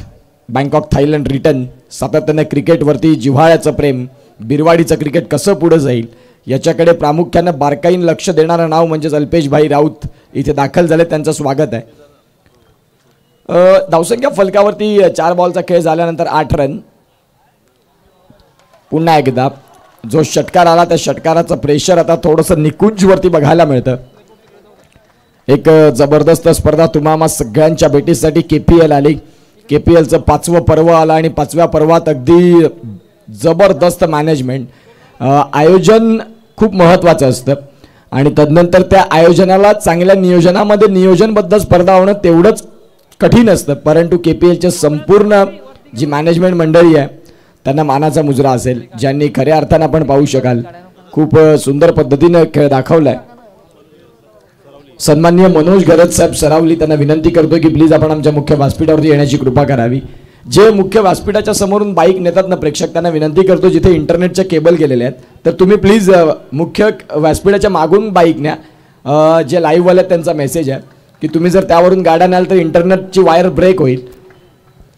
Bangkok Thailand return. सातत्यानं क्रिकेटवरती जिव्हाळ्याचं प्रेम. बिरवाडीचं क्रिकेट कसं पुढे जाईल याच्याकडे प्रामुख्यानं बारकाईन लक्ष देणारं नाव म्हणजेच अल्पेश भाई राऊत इथे दाखल झाले. त्यांचं स्वागत आहे. धावसंख्या फलकावरती 4 बॉलचा खेळ झाल्यानंतर 8 रन. पुन्हा एकदा जो षटकार आला त्या षटकाराचं प्रेशर आता थोडंसं निकुंजवरती बघायला मिळतं. एक जबरदस्त स्पर्धा तुम्हा सगळ्यांच्या भेटीसाठी KPL आली. KPLचं 5वं पर्व आलं आणि 5व्या पर्वात अगदी जबरदस्त मॅनेजमेंट. आयोजन खूप महत्त्वाचं असतं आणि तदनंतर त्या आयोजनाला चांगल्या नियोजनामध्ये नियोजनबद्ध स्पर्धा होणं तेवढंच कठीण असतं. परंतु KPLचे संपूर्ण जी मॅनेजमेंट मंडळी आहे त्यांना मानाचा मुजरा असेल. ज्यांनी खऱ्या अर्थानं आपण पाहू शकाल खूप सुंदर पद्धतीने खेळ दाखवलाय. सन्माननीय मनोज घरत साहेब सरावली त्यांना विनंती करतो की प्लीज आपण आमच्या मुख्य व्यासपीठावरती येण्याची कृपा करावी. जे मुख्य व्यासपीठाच्या समोरून बाईक नेतात ना प्रेक्षक त्यांना विनंती करतो जिथे इंटरनेटच्या केबल गेलेले आहेत तर तुम्ही प्लीज मुख्य व्यासपीठाच्या मागून बाईक न्या. जे लाईव्हवाले आहेत त्यांचा मेसेज आहे की तुम्ही जर त्यावरून गाड्या न्याल तर इंटरनेटची वायर ब्रेक होईल.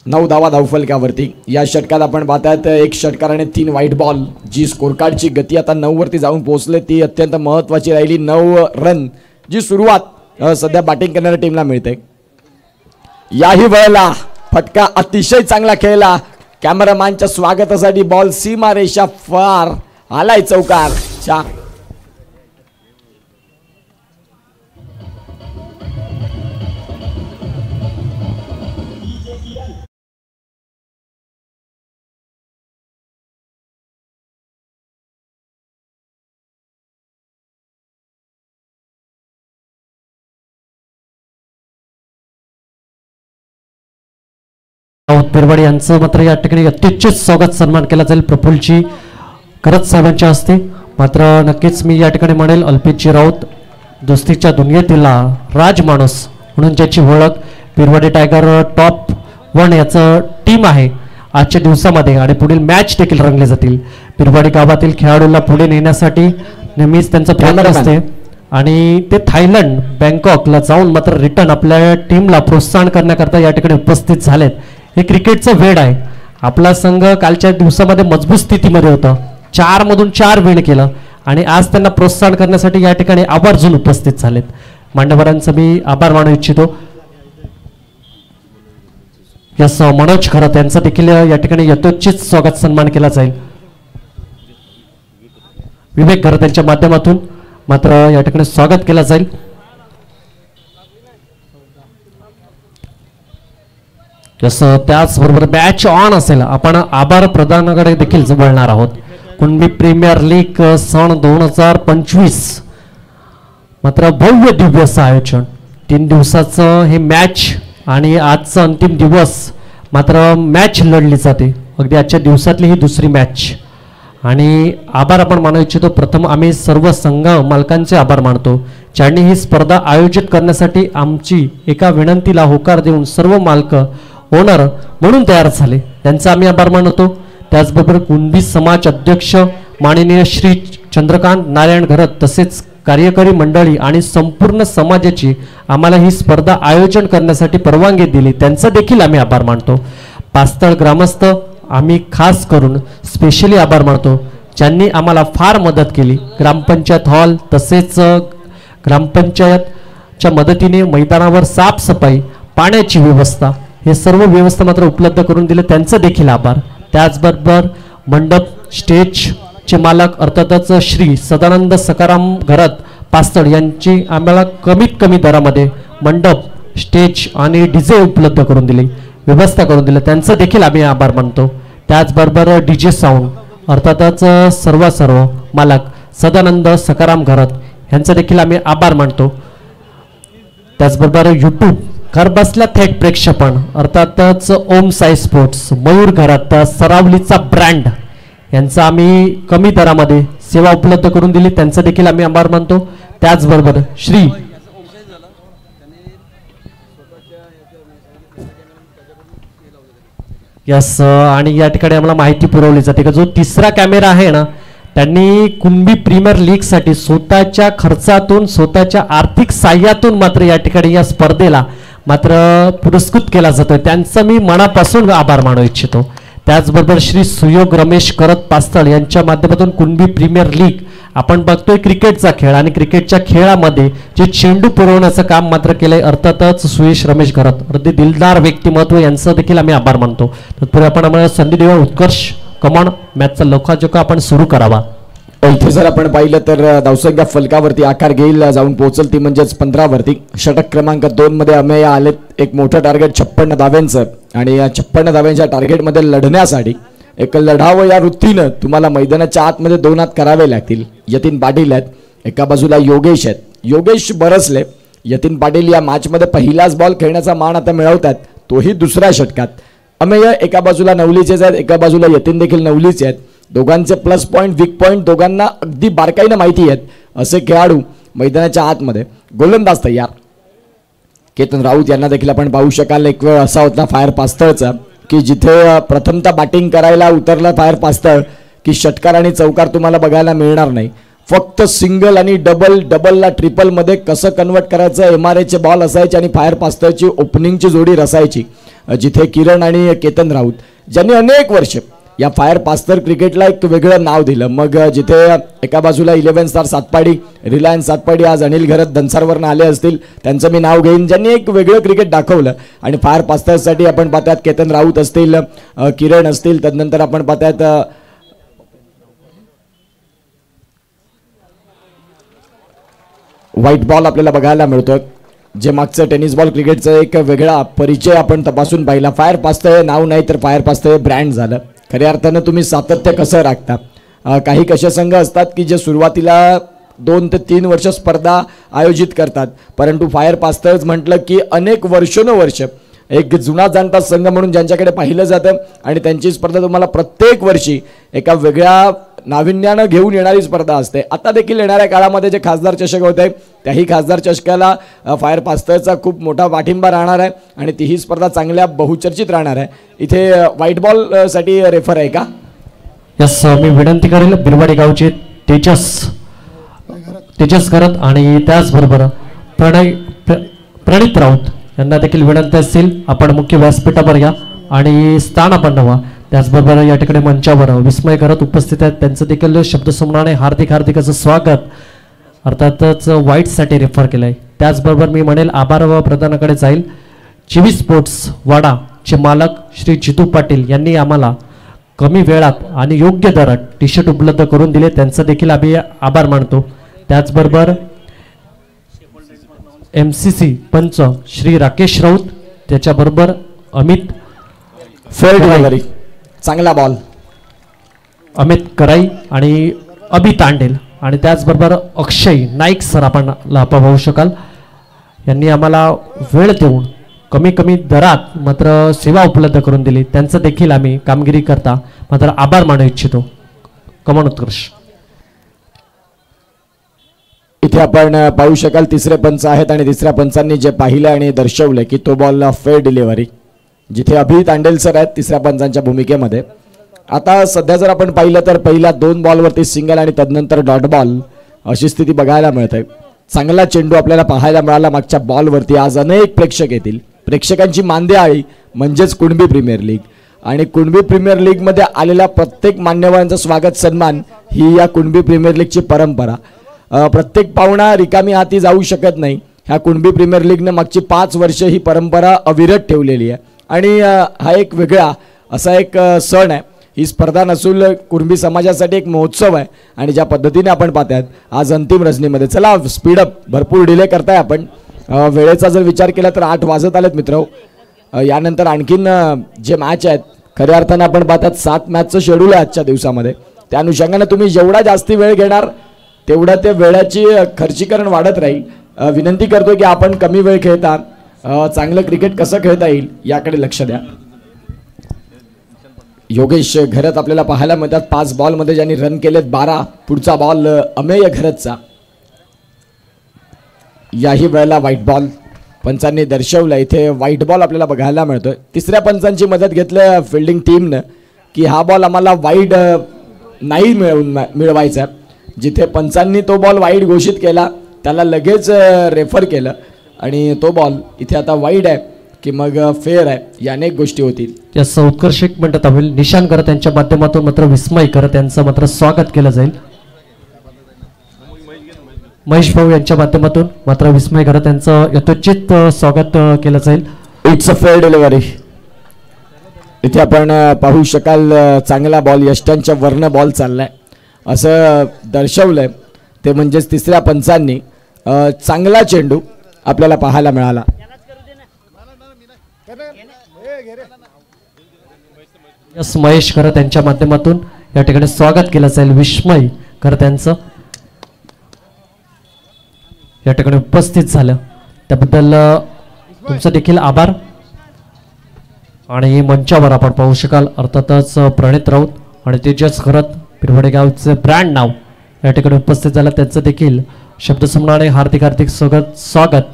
9 धावा धावफलकावरती. या षटकात आपण पाहतायत 1 षटकार आणि 3 व्हाईट बॉल. जी स्कोर कार्डची गती आता 9 वरती जाऊन पोहोचले ती अत्यंत महत्त्वाची राहिली. 9 रन जी सुरुवात सध्या बॅटिंग करणाऱ्या टीमला मिळते. याही वेळेला फटका अतिशय चांगला खेळला. कॅमेरामॅनच्या स्वागतासाठी बॉल सीमा रेषा फार आलाय चौकार. 4 पिरवाडी यांचं मात्र या ठिकाणी अत्युच्च स्वागत सन्मान केला जाईल प्रफुल्लजी करत साहेबांच्या हस्ते. मात्र नक्कीच मी या ठिकाणी म्हणेल अल्पेशजी राऊत दोस्तीच्या दुनियेतील राजमाणूस म्हणून ज्याची ओळख पिरवाडी टायगर टॉप 1 याचं टीम आहे आजच्या दिवसामध्ये. आणि पुढील मॅच देखील रंगले जातील. पिरवाडी गावातील खेळाडूंना पुढे नेण्यासाठी नेहमीच त्यांचा प्रयत्न असते आणि ते थायलंड बँकॉकला जाऊन मात्र रिटर्न आपल्या टीमला प्रोत्साहन करण्याकरता या ठिकाणी उपस्थित झालेत. हे क्रिकेटचं वेळ आहे. आपला संघ कालच्या दिवसामध्ये मजबूत स्थितीमध्ये होता. 4 मधून 4 विण केलं आणि आज त्यांना प्रोत्साहन करण्यासाठी या ठिकाणी आवर्जून उपस्थित झालेत. मांडवरांचा मी आभार मानू इच्छितो. यस मनोज खरात यांचा देखील या ठिकाणी यथोचित स्वागत सन्मान केला जाईल. विवेक खरात यांच्या माध्यमातून मात्र या ठिकाणी स्वागत केलं जाईल. जसं त्याचबरोबर मॅच ऑन असेल आपण आभार प्रदानाकडे देखील वळणार आहोत. कुणबी प्रीमियर लीग सन 2025 मात्र भव्य दिव्य असं आयोजन 3 दिवसाचं हे मॅच आणि आजचा अंतिम दिवस मात्र मॅच लढली जाते. अगदी आजच्या दिवसातली ही दुसरी मॅच आणि आभार आपण मानू इच्छितो. प्रथम आम्ही सर्व संघ मालकांचे आभार मानतो ज्यांनी ही स्पर्धा आयोजित करण्यासाठी आमची एका विनंतीला होकार देऊन सर्व मालक ओनर म्हणून तयार झाले त्यांचा आम्ही आभार मानतो. त्याचबरोबर कुणबी समाज अध्यक्ष माननीय श्री चंद्रकांत नारायण घरत तसेच कार्यकारी मंडळी आणि संपूर्ण समाजाची आम्हाला ही स्पर्धा आयोजन करण्यासाठी परवानगी दिली त्यांचा देखील आम्ही आभार मानतो. पास्तळ ग्रामस्थ आम्ही खास करून स्पेशली आभार मानतो ज्यांनी आम्हाला फार मदत केली. ग्रामपंचायत हॉल तसेच ग्रामपंचायतच्या मदतीने मैदानावर साफसफाई पाण्याची व्यवस्था हे सर्व व्यवस्था मात्र उपलब्ध करून दिले त्यांचा देखील आभार. त्याचबरोबर मंडप स्टेजचे मालक अर्थातच श्री सदानंद सकाराम घरत पास्तळ यांची आम्हाला कमीत कमी दरामध्ये मंडप स्टेज आणि डीजे उपलब्ध करून दिली व्यवस्था करून दिली त्यांचा देखील आम्ही आभार मानतो. त्याचबरोबर डीजे साऊंड अर्थातच सर्व मालक सदानंद सकाराम घरत यांचा देखील आम्ही आभार मानतो. त्याचबरोबर यूट्यूब घर बसल्या थेट प्रेक्षेपण अर्थातच ओम साई स्पोर्ट्स मयूर घरात सरावलीचा ब्रँड यांचा आम्ही कमी दरामध्ये सेवा उपलब्ध करून दिली त्यांचा देखील आम्ही आभार मानतो. त्याचबरोबर श्री यस आणि या ठिकाणी आम्हाला माहिती पुरवली जाते का जो 3रा कॅमेरा आहे ना त्यांनी कुणबी प्रीमियर लीग साठी स्वतःच्या खर्चातून स्वतःच्या आर्थिक साह्यातून मात्र या ठिकाणी या स्पर्धेला मात्र पुरस्कृत केला जातोय त्यांचा मी मनापासून आभार मानू इच्छितो. त्याचबरोबर श्री सुयोग रमेश करत पास्तळ यांच्या माध्यमातून कुणबी प्रीमियर लीग आपण बघतोय क्रिकेटचा खेळ आणि क्रिकेटच्या खेळामध्ये जे चेंडू पुरवण्याचं काम मात्र केलंय अर्थातच सुयश रमेश घरत अगदी दिलदार व्यक्तिमत्व यांचा देखील आम्ही आभार मानतो. तत्पूर्वी आपण आम्हाला संधी देऊया उत्कर्ष कमान मॅचचा लोकाजोका आपण सुरू करावा. इथे जर आपण पाहिलं तर धावसंख्या फलकावरती आकार घेईल जाऊन पोहोचल ती म्हणजेच 15 वरती. षटक क्रमांक 2 मध्ये अमेय आलेत एक मोठं टार्गेट 56 धाव्यांचं आणि या 56 धाव्यांच्या टार्गेटमध्ये लढण्यासाठी एक लढावं या वृत्तीनं तुम्हाला मैदानाच्या आतमध्ये 2 हात करावे लागतील. यतीन पाटील आहेत एका बाजूला योगेश आहेत. योगेश बरसले यतीन पाटील या मॅचमध्ये पहिलाच बॉल खेळण्याचा मान आता मिळवतात तोही 2ऱ्या षटकात. अमेय एका बाजूला नवलीचेच आहेत एका बाजूला यतीन देखील नवलीचे आहेत. दोघांचे प्लस पॉईंट वीक पॉईंट दोघांना अगदी बारकाईनं माहिती आहेत असे खेळाडू मैदानाच्या आतमध्ये. गोलंदाज तयार केतन राऊत यांना देखील आपण पाहू शकाल. एक वेळ असा होता फायर पास्तळचा की जिथे प्रथमतः बॅटिंग करायला उतरला फायर पास्तळ की षटकार आणि चौकार तुम्हाला बघायला मिळणार नाही फक्त सिंगल आणि डबलला ट्रिपलमध्ये कसं कन्वर्ट करायचं MRAचे बॉल असायचे आणि फायर पास्टरची ओपनिंगची जोडी रसायची, जिथे किरण आणि केतन राऊत ज्यांनी अनेक वर्ष या फायर पास्टर क्रिकेटला एक वेगळं नाव दिलं. मग जिथे एका बाजूला 11 स्टार सातपाडी, रिलायन्स सातपाडी, आज अनिल घरत दनसारवरनं आले असतील, त्यांचं मी नाव घेईन, ज्यांनी एक वेगळं क्रिकेट दाखवलं. आणि फायर पास्टर्ससाठी आपण पाहतात केतन राऊत असतील, किरण असतील, तदनंतर आपण पाहतात व्हाईट बॉल आपल्याला बघायला मिळतो, जे मागचं टेनिस बॉल क्रिकेटचं एक वेगळा परिचय आपण तपासून पाहिला. फायर पास्टर नाव नाही तर फायर पास्टर ब्रँड झालं. खऱ्या अर्थानं तुम्ही सातत्य कसं राखता. काही कसे संघ असतात की जे सुरुवातीला 2 ते 3 वर्ष स्पर्धा आयोजित करतात, परंतु फायर पास्टर्स म्हटलं की अनेक वर्षोनवर्ष एक जुना जाणता संघ म्हणून ज्यांच्याकडे पाहिलं जातं आणि त्यांची स्पर्धा तुम्हाला प्रत्येक वर्षी एका वेगळ्या नाविन्यानं घेऊन येणारी स्पर्धा असते. आता देखील येणाऱ्या काळामध्ये जे खासदार चषक होत आहे त्याही खासदार चषकाला फायर पास्टरचा खूप मोठा पाठिंबा राहणार आहे आणि तीही स्पर्धा चांगल्या बहुचर्चित राहणार आहे. इथे व्हाईट बॉल साठी रेफर आहे का? यस, मी विनंती करेल बिलवाडी गावचे तेजस करत आणि त्याचबरोबर प्रणित राऊत यांना देखील विनंती असेल आपण मुख्य व्यासपीठावर या आणि स्थान आपण नवा. त्याचबरोबर या ठिकाणी मंचावर विस्मय करत उपस्थित आहेत, त्यांचं देखील शब्दसमूहाने हार्दिक असं स्वागत. अर्थातच व्हाईटसाठी रेफर केलंय. त्याचबरोबर मी म्हणेल आभार व प्रदानाकडे जाईल. चिवी स्पोर्ट्स वाडाचे मालक श्री जितू पाटील यांनी आम्हाला कमी वेळात आणि योग्य दरात टी-शर्ट उपलब्ध करून दिले, त्यांचं देखील आम्ही आभार मानतो. त्याचबरोबर MCC पंच श्री राकेश राऊत, त्याच्याबरोबर अमित फेअर चांगला बॉल अमित कराई आणि अभि तांडेल आणि त्याचबरोबर अक्षय नाईक सर आपण पाहू शकाल, यांनी आम्हाला वेळ देऊन कमी दरात मात्र सेवा उपलब्ध करून दिली, त्यांचं देखील आम्ही कामगिरी करता मात्र आभार मानू इच्छितो. कमान उत्कर्ष. इथे आपण पाहू शकाल तिसरे पंच आहेत आणि तिसऱ्या पंचांनी जे पाहिलं आणि दर्शवलं की तो बॉल फेअर डिलिव्हरी, जिथे अभि तांडेल सर आहेत तिसऱ्या पंचांच्या भूमिकेमध्ये. आता सध्या जर आपण पाहिलं तर पहिल्या 2 बॉलवरती सिंगल आणि तदनंतर डॉट बॉल अशी स्थिती बघायला मिळते. चांगला चेंडू आपल्याला पाहायला मिळाला मागच्या बॉलवरती. आज अनेक प्रेक्षक येतील. प्रेक्षकांची मांदियाळी म्हणजेच कुणबी प्रीमियर लीग आणि कुणबी प्रीमियर लीगमध्ये आलेल्या प्रत्येक मान्यवरांचं स्वागत सन्मान ही या कुणबी प्रीमियर लीगची परंपरा. प्रत्येक पाहुणा रिकामी हाती जाऊ शकत नाही. ह्या कुणबी प्रीमियर लीगने मागची 5 वर्ष ही परंपरा अविरत ठेवलेली आहे आणि हा एक वेगळा असा एक सण आहे. ही स्पर्धा नसून कुणबी समाजासाठी एक महोत्सव आहे आणि ज्या पद्धतीने आपण पाहतात आज अंतिम रजनीमध्ये. चला स्पीडअप, भरपूर डिले करताय आपण. वेळेचा जर विचार केला तर 8 वाजत आलेत मित्र. यानंतर आणखीन जे मॅच आहेत खऱ्या अर्थानं आपण पाहतात 7 मॅचचं शेड्यूल आहे आजच्या दिवसामध्ये. त्या अनुषंगाने तुम्ही जेवढा जास्ती वेळ घेणार तेवढा ते वेळाची खर्चीकरण वाढत राहील. विनंती करतो की आपण कमी वेळ खेळता चांगलं क्रिकेट कसं खेळता येईल याकडे लक्ष द्या. योगेश घरत आपल्याला पाहायला मिळतात 5 बॉलमध्ये ज्यांनी रन केलेत 12. पुढचा बॉल अमेय घरतचा. याही वेळेला व्हाईट बॉल पंचांनी दर्शवला. इथे व्हाईट बॉल आपल्याला बघायला मिळतोय. तिसऱ्या पंचांची मदत घेतलं फिल्डिंग टीमनं की हा बॉल आम्हाला वाईड नाही मिळवायचा. जिथे पंचांनी तो बॉल वाईड घोषित केला त्याला लगेच रेफर केलं आणि तो बॉल इथे आता वाईड आहे की मग फेअर आहे, या अनेक गोष्टी होतील. यास उत्कर्ष एक मिनिटात होईल. निशान करत यांच्या माध्यमातून मात्र विस्मय करत यांचं मात्र स्वागत केलं जाईल. महेश भाऊ यांच्या माध्यमातून मात्र विस्मय करत यांचं यथोचित स्वागत केलं जाईल. It's a fair delivery. इथे आपण पाहू शकाल चांगला बॉल यष्टांच्या वर्ण बॉल चाललाय असं दर्शवलंय. ते म्हणजेच तिसऱ्या पंचांनी चांगला चेंडू आपल्याला पाहायला मिळाला. यस, महेश करत यांच्या माध्यमातून या ठिकाणी स्वागत केलं जाईल विस्मय करत यांचं. या ठिकाणी उपस्थित झालं त्याबद्दल तुमचं देखील आभार. आणि मंचावर आपण पाहू शकाल अर्थातच प्रणित राऊत आणि तेजस करत पिरवडे गावचे ब्रँड नाव या ठिकाणी उपस्थित झालं, त्यांचं देखील शब्दसमूहाने हार्दिक स्वागत.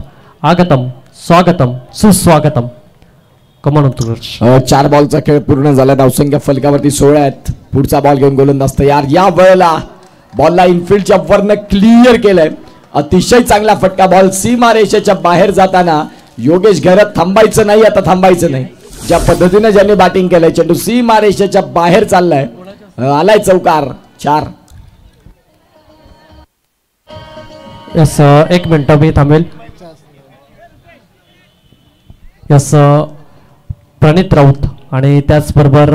आगतम स्वागतम सुस्वागतम. कमान उत्कर्ष. 4 बॉलचा खेळ पूर्ण झाला. धावसंख्या फलकावरती 16 आहेत. पुढचा बॉल घेऊन गोलंदाज तयार. या वेळेला बॉलला इनफिल्डच्या वरनं क्लिअर केलंय. अतिशय चांगला फटका. बॉल सीमारेषेच्या बाहेर जाताना योगेश घरत थांबायचं नाही, आता थांबायचं नाही. ज्या पद्धतीने ज्यांनी बॅटिंग केलंय चेंडू सीमारेषेच्या बाहेर चाललाय. आलाय चौकार. 4. यस, एक मिनिट मी थांबेल. यस, प्रणित राऊत आणि त्याचबरोबर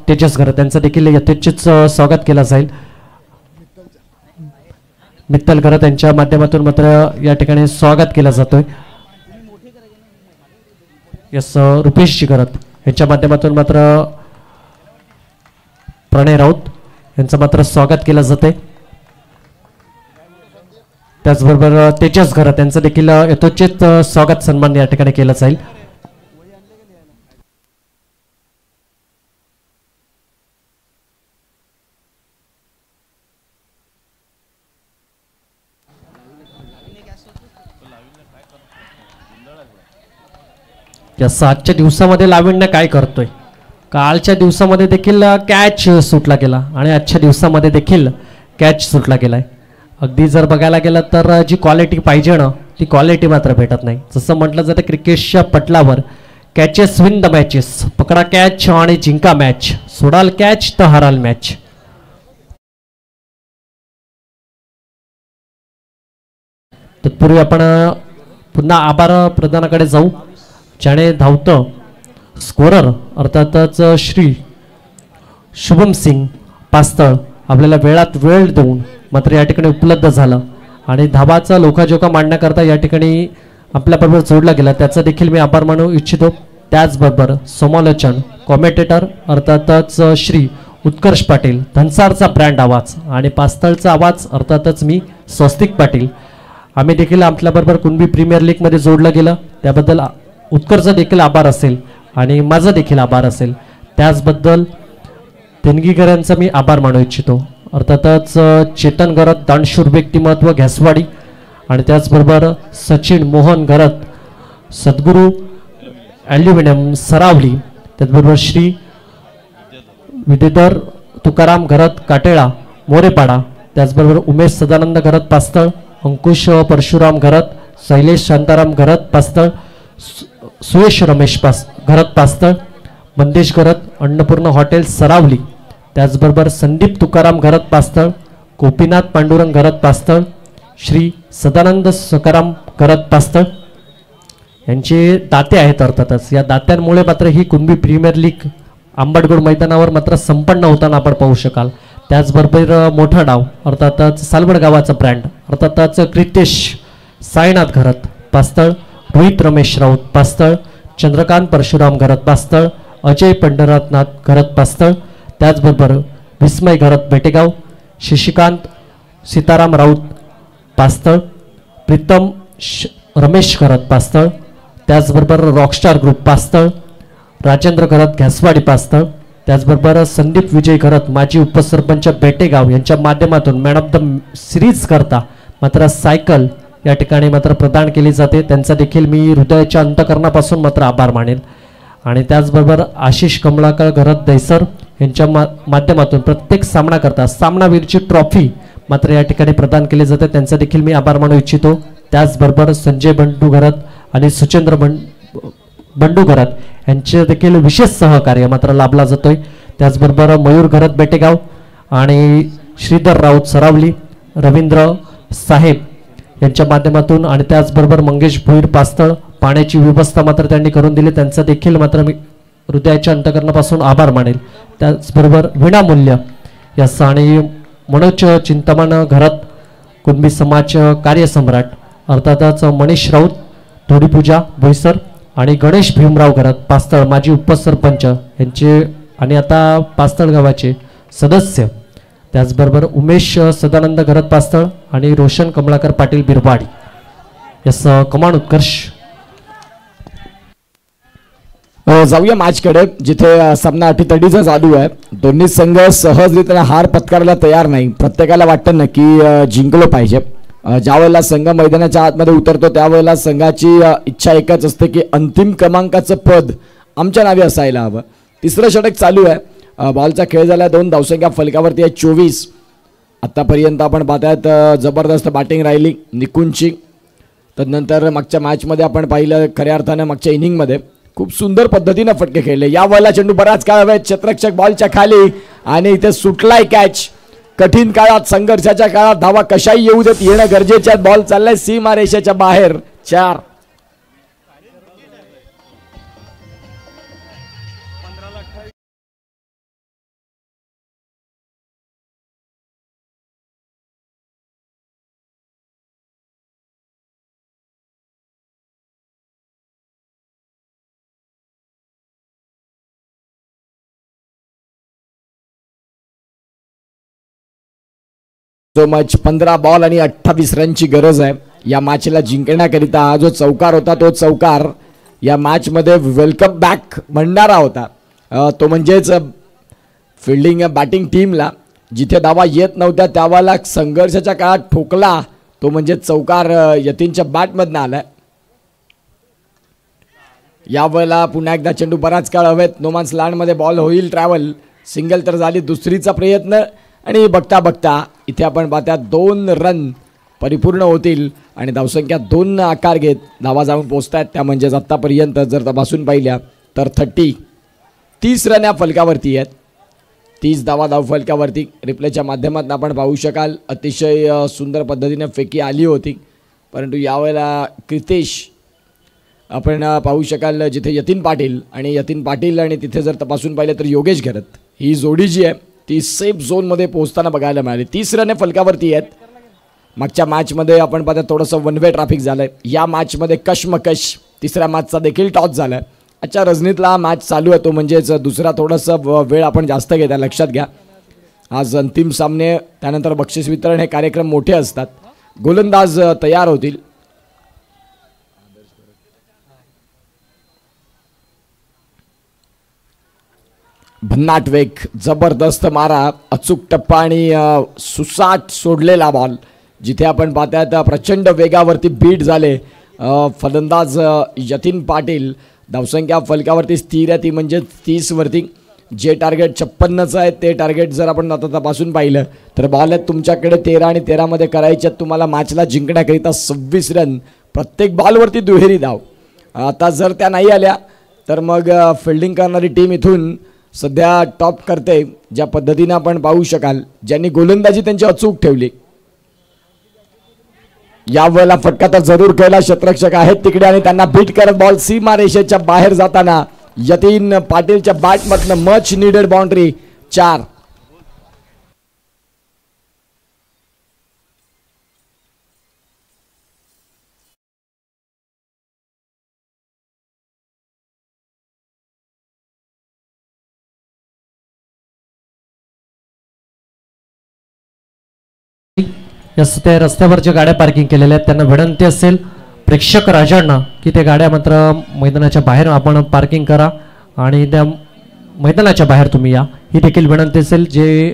तेजस घरत त्यांचं देखील यथेच्छित स्वागत केलं जाईल. मित्तल घरत यांच्या माध्यमातून मात्र या ठिकाणी स्वागत केलं जातोय. यस, रुपेशजी घरत यांच्या माध्यमातून मात्र प्रणय राऊत यांचं मात्र स्वागत केलं जाते. त्याचबरोबर तेजस घरत यांचं देखील यथोचित स्वागत सन्मान या ठिकाणी केलं जाईल. आजच्या दिवसामध्ये लावण्य काय करतोय? कालच्या दिवसामध्ये देखील कॅच सुटला गेला आणि आजच्या दिवसामध्ये देखील कॅच सुटला गेलाय. अगदी जर बघायला गेलं तर जी क्वालिटी पाहिजे ना ती क्वालिटी मात्र भेटत नाही. जसं म्हटलं जातं क्रिकेटच्या पटलावर कॅचेस विन द मॅचेस. पकडा कॅच आणि जिंका मॅच. सोडाल कॅच तर हराल मॅच. तत्पूर्वी आपण पुन्हा आभार प्रदानाकडे जाऊ. ज्याने धावतं स्कोरर अर्थातच श्री शुभम सिंग पास्तळ आपल्याला वेळात वेळ देऊन मात्र या ठिकाणी उपलब्ध झालं आणि धाबाचा लोकाजोका मांडण्याकरता या ठिकाणी आपल्याबरोबर जोडला गेला. त्याचा देखील मी आभार मानू इच्छितो. त्याचबरोबर समालोचन कॉमेंटेटर अर्थातच श्री उत्कर्ष पाटील, धनसारचा ब्रँड आवाज आणि पास्तळचा आवाज अर्थातच मी स्वस्तिक पाटील. आम्ही देखील आपल्याबरोबर कुणबी प्रीमियर लीगमध्ये जोडलं गेलं त्याबद्दल उत्कर्ष देखील आभार असेल आणि माझा देखील आभार असेल. त्याचबद्दल तेनगीकर यांचा मी आभार मानू इच्छितो. अर्थातच चेतन घरत, दानशूर व्यक्तिमत्व घ्यासवाडी आणि त्याचबरोबर सचिन मोहन घरत, सद्गुरू ॲल्युमिनियम सरावली, त्याचबरोबर श्री विद्याधर तुकाराम घरत काटेळा मोरेपाडा, त्याचबरोबर उमेश सदानंद घरत पास्तळ, अंकुश परशुराम घरत, शैलेश शांताराम घरत पास्तळ, सुयश रमेश घरत पास्तळ, मंदेश घरत, अन्नपूर्ण हॉटेल सरावली, त्याचबरोबर संदीप तुकाराम घरत पास्तळ, गोपीनाथ पांडुरंग घरत पास्तळ, श्री सदानंद सकाराम घरत पास्तळ यांचे दाते आहेत. अर्थातच या दात्यांमुळे मात्र ही कुणबी प्रीमियर लीग आंबटगोड मैदानावर मात्र संपन्न होताना आपण पाहू शकाल. त्याचबरोबर मोठा डाव अर्थातच सालवड गावाचा ब्रँड अर्थातच क्रितेश साईनाथ घरत पास्तळ, रोहित रमेश राऊत पास्तळ, चंद्रकांत परशुराम घरत पास्तळ, अजय पंढरनाथ घरत पास्तळ, त्याचबरोबर विस्मय घरत बेटेगाव, शशिकांत सीताराम राऊत पास्तळ, प्रीतम रमेश घरत पास्तळ, त्याचबरोबर रॉकस्टार ग्रुप पास्तळ, राजेंद्र घरत घ्यासवाडी पास्तळ, त्याचबरोबर संदीप विजय घरत माजी उपसरपंच बेटेगाव यांच्या माध्यमातून मॅन ऑफ द सिरीज करता मात्र सायकल या ठिकाणी मात्र प्रदान केली जाते. त्यांचा देखील मी हृदयाच्या अंतकरणापासून मात्र आभार मानेल. आणि त्याचबरोबर आशिष कमलाकर घरत दैसर यांच्या माध्यमातून प्रत्येक सामना करता सामनावीरची ट्रॉफी मात्र या ठिकाणी प्रदान केली जाते. त्यांचा देखील मी आभार मानू इच्छितो. त्याचबरोबर संजय बंडू घरत आणि सुचेंद्र बंडू घरत यांचे देखील विशेष सहकार्य मात्र लाभला जातोय. त्याचबरोबर मयूर घरत बेटेगाव आणि श्रीधर राऊत सरावली, रवींद्र साहेब यांच्या माध्यमातून आणि त्याचबरोबर मंगेश भोईर पास्तळ पाण्याची व्यवस्था मात्र त्यांनी करून दिली. त्यांचा देखील मात्र मी हृदयाच्या अंतकरणापासून आभार मानेल. त्याचबरोबर विनामूल्य यस आणि मनोज चिंतामण घरत कुणबी समाज कार्यसम्राट अर्थातच मनीष राऊत धोडीपूजा बोईसर आणि गणेश भीमराव घरत पास्तळ माजी उपसरपंच यांचे आणि आता पास्तळ गावाचे सदस्य, त्याचबरोबर उमेश सदानंद घरत पास्तळ आणि रोशन कमलाकर पाटील बिरवाडी. यस कमान उत्कर्ष. जाऊया मॅचकडे जिथे सामना अटीतटीचा चालू आहे. दोन्ही संघ सहजरित्या हार पत्करायला तयार नाही. प्रत्येकाला वाटतं ना की जिंकलो पाहिजे. ज्या वेळेला संघ मैदानाच्या आतमध्ये उतरतो त्यावेळेला संघाची इच्छा एकच असते की अंतिम क्रमांकाचं पद आमच्या नावे असायला हवं. तिसरं षटक चालू आहे. बॉलचा खेळ झाला. 2 धावसंख्या फलकावरती आहे 24. आतापर्यंत आपण पाहतायत जबरदस्त बॅटिंग राहिली निकुंजची. तदनंतर मागच्या मॅचमध्ये आपण पाहिलं खऱ्या अर्थानं मागच्या इनिंगमध्ये खूप सुंदर पद्धतीनं फटके खेळले. या वेळेला चेंडू बराच काळ हवेत, क्षेत्ररक्षक बॉलच्या खाली आणि इथे सुटलाय कॅच. कठीण काळात संघर्षाच्या काळात धावा कशाही येऊ देत येणं गरजेचे आहे. बॉल चाललाय सीमा रेषेच्या बाहेर. 4. जो मॅच 15 बॉल आणि 28 रनची गरज आहे या मॅचला जिंकण्याकरिता. हा जो चौकार होता तो चौकार या मॅच मध्ये वेलकम बॅक म्हणणारा होता. तो म्हणजेच फिल्डिंग बॅटिंग टीमला जिथे धावा येत नव्हत्या त्यावेळेला संघर्षाच्या काळात ठोकला तो म्हणजे चौकार यतीनच्या बॅटमधनं आलाय. यावेळेला पुन्हा एकदा चेंडू बराच काळ हवेत. नोमान्स लँडमध्ये बॉल होईल ट्रॅव्हल. सिंगल तर झाली, दुसरीचा प्रयत्न आणि बघता बघता इथे आपण पाहता 2 रन परिपूर्ण होतील आणि धावसंख्या 2 आकार घेत धावा जाऊन पोहोचतायत. त्या म्हणजेच आत्तापर्यंत जर तपासून पाहिल्या तर 30 रन या फलकावरती आहेत. 30 धावा धाव फलकावरती. रिप्लेच्या माध्यमातून आपण पाहू शकाल अतिशय सुंदर पद्धतीने फेकी आली होती, परंतु यावेळेला क्रितेश आपण पाहू शकाल जिथे यतीन पाटील आणि तिथे जर तपासून पाहिलं तर योगेश घरत ही जोडी जी आहे ती सेफ झोनमध्ये पोहोचताना बघायला मिळाली. 30 रन फलकावरती आहेत. मागच्या मॅचमध्ये आपण पाहता थोडंसं वन वे ट्रॅफिक झालंय. या मॅचमध्ये कशमकश तिसऱ्या मॅचचा देखील टॉस झालाय. आजच्या रजनीतला हा मॅच चालू आहे तो म्हणजेच दुसरा थोडंसं वेळ आपण जास्त घेता लक्षात घ्या. आज अंतिम सामने त्यानंतर बक्षीस वितरण हे कार्यक्रम मोठे असतात. गोलंदाज तयार होतील. भन्नाट वेग, जबरदस्त मारा, अचूक टप्पा आणि सुसाट सोडलेला बॉल. जिथे आपण पाहतायत प्रचंड वेगावरती बीट झाले फलंदाज यतीन पाटील. धावसंख्या फलकावरती स्थिर आहे ती म्हणजे 30 वरती. जे टार्गेट 56चं आहे ते टार्गेट जर आपण आता तपासून पाहिलं तर बॉल आहेत तुमच्याकडे 13 आणि 13 मध्ये करायचे तुम्हाला मॅचला जिंकण्याकरिता 26 रन. प्रत्येक बॉलवरती दुहेरी धाव. आता जर त्या नाही आल्या तर मग फिल्डिंग करणारी टीम इथून सध्या टॉप करते. ज्या पद्धतीने आपण पाहू शकाल ज्यांनी गोलंदाजी त्यांची अचूक ठेवली. यावेळेला फटका तर जरूर केला. क्षेत्ररक्षक आहेत तिकडे आणि त्यांना बीट करत बॉल सीमा रेषेच्या बाहेर जाताना यतीन पाटीलच्या बॅटमधनं मच नीडेड बाउंड्री. 4. त्या रस्त्यावर ज्या गाड्या पार्किंग केलेल्या आहेत त्यांना विनंती असेल प्रेक्षक राजांना की त्या गाड्या मात्र मैदानाच्या बाहेर आपण पार्किंग करा आणि त्या मैदानाच्या बाहेर तुम्ही या ही देखील विनंती असेल. जे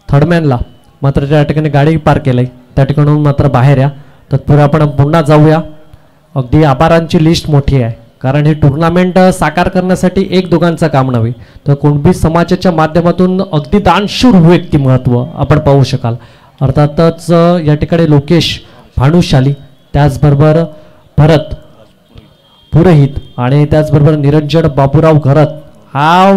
थर्डमॅनला मात्र त्या ठिकाणी गाडी पार्क केली त्या ठिकाणून मात्र बाहेर या. तत्पूर्वी आपण पुन्हा जाऊया. अगदी आभारांची लिस्ट मोठी आहे कारण हे टुर्नामेंट साकार करण्यासाठी एक दोघांचं काम नव्हे तर कुणबी समाजाच्या माध्यमातून अगदी दानशूर व्यक्तिमत्व आपण पाहू शकाल. अर्थातच या ठिकाणी लोकेश भानुशाली, त्याचबरोबर भरत पुरोहित आणि त्याचबरोबर निरंजन बाबूराव घरत हा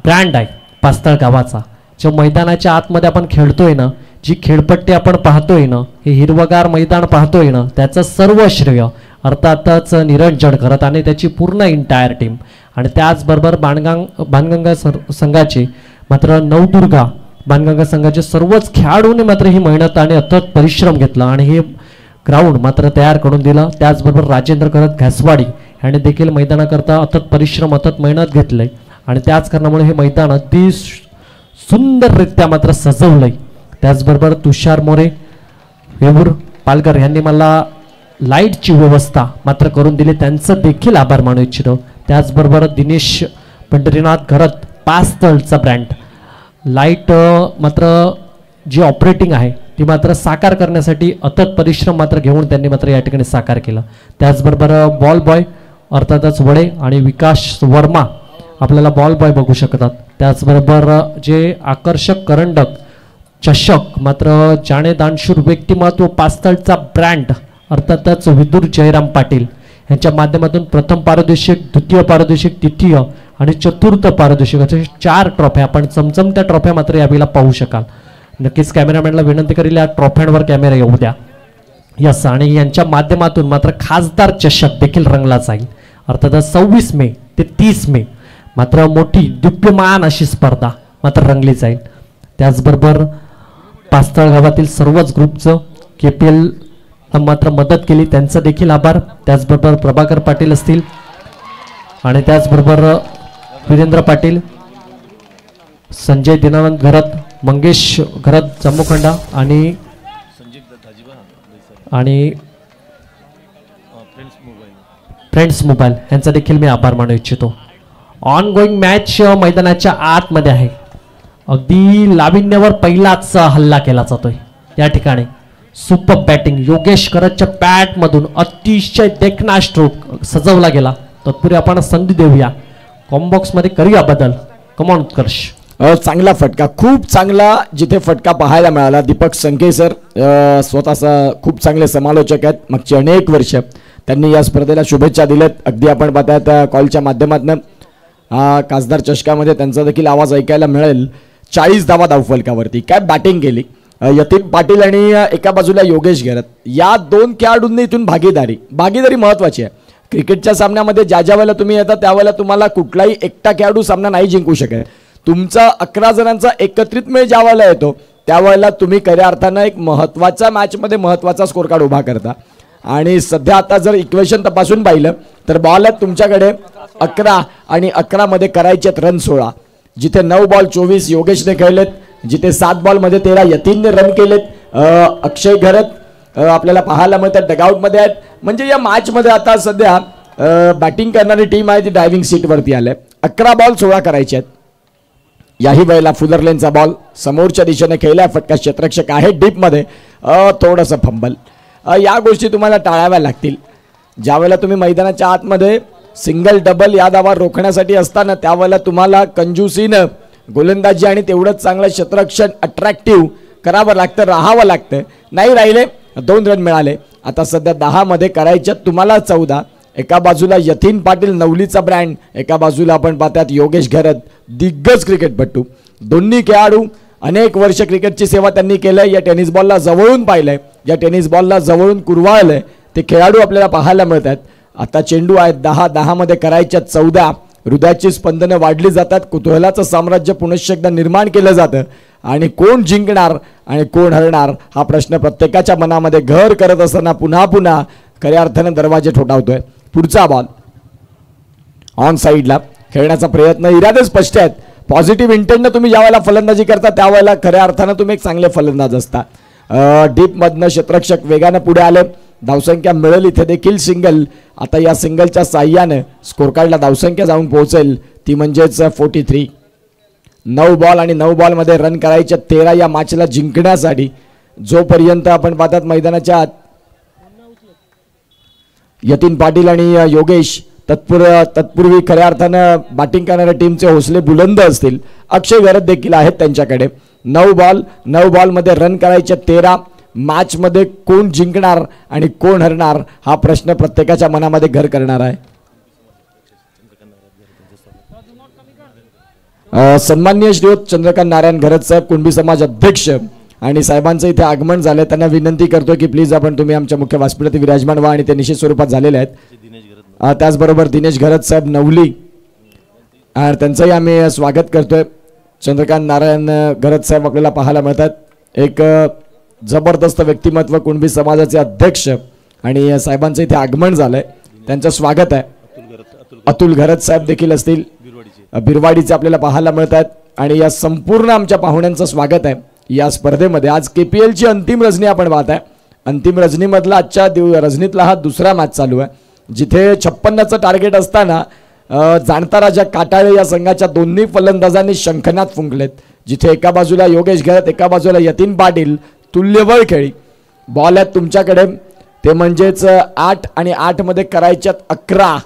ब्रँड आहे पास्तळ गावाचा. जो मैदानाच्या आतमध्ये आपण खेळतोय ना, जी खेळपट्टी आपण पाहतोय ना, हे हिरवगार मैदान पाहतोय ना, त्याचं सर्व श्रेय अर्थातच निरंजन घरत आणि त्याची पूर्ण इंटायर टीम. आणि त्याचबरोबर बाणगंगा संघाचे मात्र नवदुर्गा बाणगंगा संघाचे सर्वच खेळाडूंनी मात्र ही मेहनत आणि अथक परिश्रम घेतला आणि हे ग्राउंड मात्र तयार करून दिलं. त्याचबरोबर राजेंद्र घरत घासवाडी यांनी देखील मैदानाकरता अथक परिश्रम अथक मेहनत घेतलंय आणि त्याच कारणामुळे हे मैदान अगदी सुंदररित्या मात्र सजवलंय. त्याचबरोबर तुषार मोरे वेऊर पालकर यांनी मला लाईटची व्यवस्था मात्र करून दिली, त्यांचं देखील आभार मानू इच्छितो. त्याचबरोबर दिनेश पंढरीनाथ घरत पास्तळचा ब्रँड लाईट मात्र जी ऑपरेटिंग आहे ती मात्र साकार करण्यासाठी अथक परिश्रम मात्र घेऊन त्यांनी मात्र या ठिकाणी साकार केला. त्याचबरोबर बॉल बॉय अर्थातच वडे आणि विकास वर्मा आपल्याला बॉल बॉय बघू शकतात. त्याचबरोबर जे आकर्षक करंडक चषक मात्र जाणे दानशूर व्यक्तिमत्व पास्तळचा ब्रँड अर्थातच विदुर जयराम पाटील यांच्या माध्यमातून प्रथम पारितोषिक, द्वितीय पारितोषिक, तृतीय आणि चतुर्थ पारितोषिक असे 4 ट्रॉफ्या आपण चमचमत्या ट्रॉफ्या मात्र यावेळेला पाहू शकाल. नक्कीच कॅमेरामॅनला विनंती करेल या ट्रॉफ्यांवर कॅमेरा येऊ द्या. यस, आणि यांच्या माध्यमातून मात्र खासदार चषक देखील रंगला जाईल. अर्थातच 26 मे ते 30 मे मात्र मोठी दिव्यमान अशी स्पर्धा मात्र रंगली जाईल. त्याचबरोबर पास्तळ गावातील सर्वच ग्रुपचं KPL मात्र मदत केली, त्यांचा देखील आभार. त्याचबरोबर प्रभाकर पाटील असतील आणि त्याचबरोबर वीरेंद्र पाटील, संजय दिनानंद घरत, मंगेश घरत जांबूखंडा आणि फ्रेंड्स मोबाईल यांचा देखील मी आभार मानू इच्छितो. ऑन गोईंग मॅच मैदानाच्या आतमध्ये आहे. अगदी लाविन्यावर पहिलाच हल्ला केला जातोय या ठिकाणी. सुपर बॅटिंग योगेश करतच्या बॅट मधून अतिशय देखणा स्ट्रोक सजवला गेला. तत्पूर्वी आपण संधी देऊया कॉम्बॉक्स मध्ये करूया बदल. कमॉन उत्कर्ष. चांगला फटका, खूप चांगला जिथे फटका पाहायला मिळाला. दीपक संके सर स्वतः खूप चांगले समालोचक आहेत. मागची अनेक वर्ष त्यांनी या स्पर्धेला शुभेच्छा दिल्यात. अगदी आपण पाहतात कॉलच्या माध्यमातून खासदार चषकामध्ये त्यांचा देखील आवाज ऐकायला मिळेल. 40 धावा धावफलकावरती काय बॅटिंग केली. यतीन पाटील आणि एका बाजूला योगेश घरत या 2 खेळाडूंनी इथून भागीदारी महत्वाची आहे. क्रिकेटच्या सामन्यामध्ये ज्या वेळेला तुम्ही येता त्यावेळेला तुम्हाला कुठलाही एकटा खेळाडू सामना नाही जिंकू शकत. तुमचा 11 जणांचा एकत्रित मेळ ज्या वेळेला येतो त्यावेळेला तुम्ही खऱ्या अर्थानं एक महत्त्वाच्या मॅचमध्ये महत्त्वाचा स्कोर कार्ड उभा करता. आणि सध्या आता जर इक्वेशन तपासून पाहिलं तर बॉल आहेत तुमच्याकडे 11 आणि 11 मध्ये करायचे रन 16. जिथे 9 बॉल 24 योगेशने खेळलेत, जिथे 7 बॉलमध्ये 13 यतीनने रन केलेत. अक्षय घरत आपल्याला पाहायला मिळतात डगआउटमध्ये आहेत. म्हणजे या मॅचमध्ये आता सध्या बॅटिंग करणारी टीम आहे ती ड्रायव्हिंग सीटवरती आले. 11 बॉल 16 करायचे आहेत. याही वेळेला फुलरलेनचा बॉल समोरच्या दिशेने खेळला. फटका क्षेत्ररक्षक आहे डीपमध्ये, थोडंसं फंबल. या गोष्टी तुम्हाला टाळाव्या लागतील. ज्यावेळेला तुम्ही मैदानाच्या आतमध्ये सिंगल डबल या धावा रोखण्यासाठी असताना त्यावेळेला तुम्हाला कंजूसीनं गोलंदाजी आणि तेवढंच चांगलं क्षेत्ररक्षण अट्रॅक्टिव्ह करावं लागतं, राहावं लागतं. नाही राहिले 2 रन मिळाले. आता सध्या 10 मध्ये करायच्यात तुम्हाला 14. एका बाजूला यतीन पाटील नवलीचा ब्रँड, एका बाजूला आपण पाहतात योगेश घरत दिग्गज क्रिकेटपटू. दोन्ही खेळाडू अनेक वर्ष क्रिकेटची सेवा त्यांनी केलंय. या टेनिस बॉलला जवळून पाहिलंय, या टेनिस बॉलला जवळून कुरवाळलंय ते खेळाडू आपल्याला पाहायला मिळतात. आता चेंडू आहेत 10 मध्ये करायच्या 14. हृदयाची स्पंदनं वाढली जातात. कुतूहलाचं साम्राज्य पुनश्च एकदा निर्माण केलं जातं. आणि कोण जिंकणार आणि कोण हरणार हा प्रश्न प्रत्येकाच्या मनामध्ये घर करत असताना पुन्हा खऱ्या अर्थानं दरवाजे ठोठावतोय. पुढचा बॉल ऑन साईडला खेळण्याचा प्रयत्न. इरादे स्पष्ट आहेत. पॉझिटिव्ह इंटेंटनं तुम्ही ज्यावेळेला फलंदाजी करता त्यावेळेला खऱ्या अर्थानं तुम्ही एक चांगले फलंदाज असता. डीपमधनं क्षेत्ररक्षक वेगानं पुढे आले. धावसंख्या मिळेल इथे देखील सिंगल. आता या सिंगलच्या साह्यानं स्कोर कार्डला धावसंख्या जाऊन पोहोचेल ती म्हणजेच 43. 9 बॉल आणि 9 बॉलमध्ये रन करायच्या 13 या मॅचला जिंकण्यासाठी. जोपर्यंत आपण पाहतात मैदानाच्या आत यतीन पाटील आणि योगेश तत्पूर्वी खऱ्या अर्थानं बॅटिंग करणाऱ्या टीमचे हौसले बुलंद असतील. अक्षय घरत देखील आहेत त्यांच्याकडे. 9 बॉलमध्ये रन करायचे 13. मॅचमध्ये कोण जिंकणार आणि कोण हरणार हा प्रश्न प्रत्येकाच्या मनामध्ये घर करणार आहे. सन्माननीय श्रीयुत चंद्रकांत नारायण घरत साहेब कुणबी समाज अध्यक्ष आणि साहेबांचं इथे आगमन झालं. त्यांना विनंती करतो की प्लीज तुम्ही आमच्या मुख्य व्यासपीठावर विराजमान व्हा आणि ते निश्चित स्वरूपात झालेले आहेत. त्याचबरोबर दिनेश घरत साहेब नवली त्यांचंही आम्ही स्वागत करतोय. चंद्रकांत नारायण घरत साहेब आपल्याला पाहायला मिळतात. एक जबरदस्त व्यक्तिमत्व कुणबी समाजाचे अध्यक्ष आणि साहेबांचं इथे आगमन झालंय. त्यांचं स्वागत आहे. अतुल घरत साहेब देखील असतील बिरवाडीचे आपल्याला पाहायला मिळतात. आणि या संपूर्ण आमच्या पाहुण्यांचं स्वागत आहे या स्पर्धेमध्ये. आज KPLची अंतिम रजनी आपण पाहताय. अंतिम रजनीमधला आजच्या रजनीतला हा दुसरा मॅच चालू आहे जिथे 56चं टार्गेट असताना जाणता राजा काटाळे या संघाच्या दोन्ही फलंदाजांनी शंखनाद फुंकलेत. जिथे एका बाजूला योगेश घरत एका बाजूला यतीन पाटील तुल्यबळ खेळी. बॉल आहेत तुमच्याकडे ते म्हणजेच 8 आणि 8 मध्ये करायच्यात 11.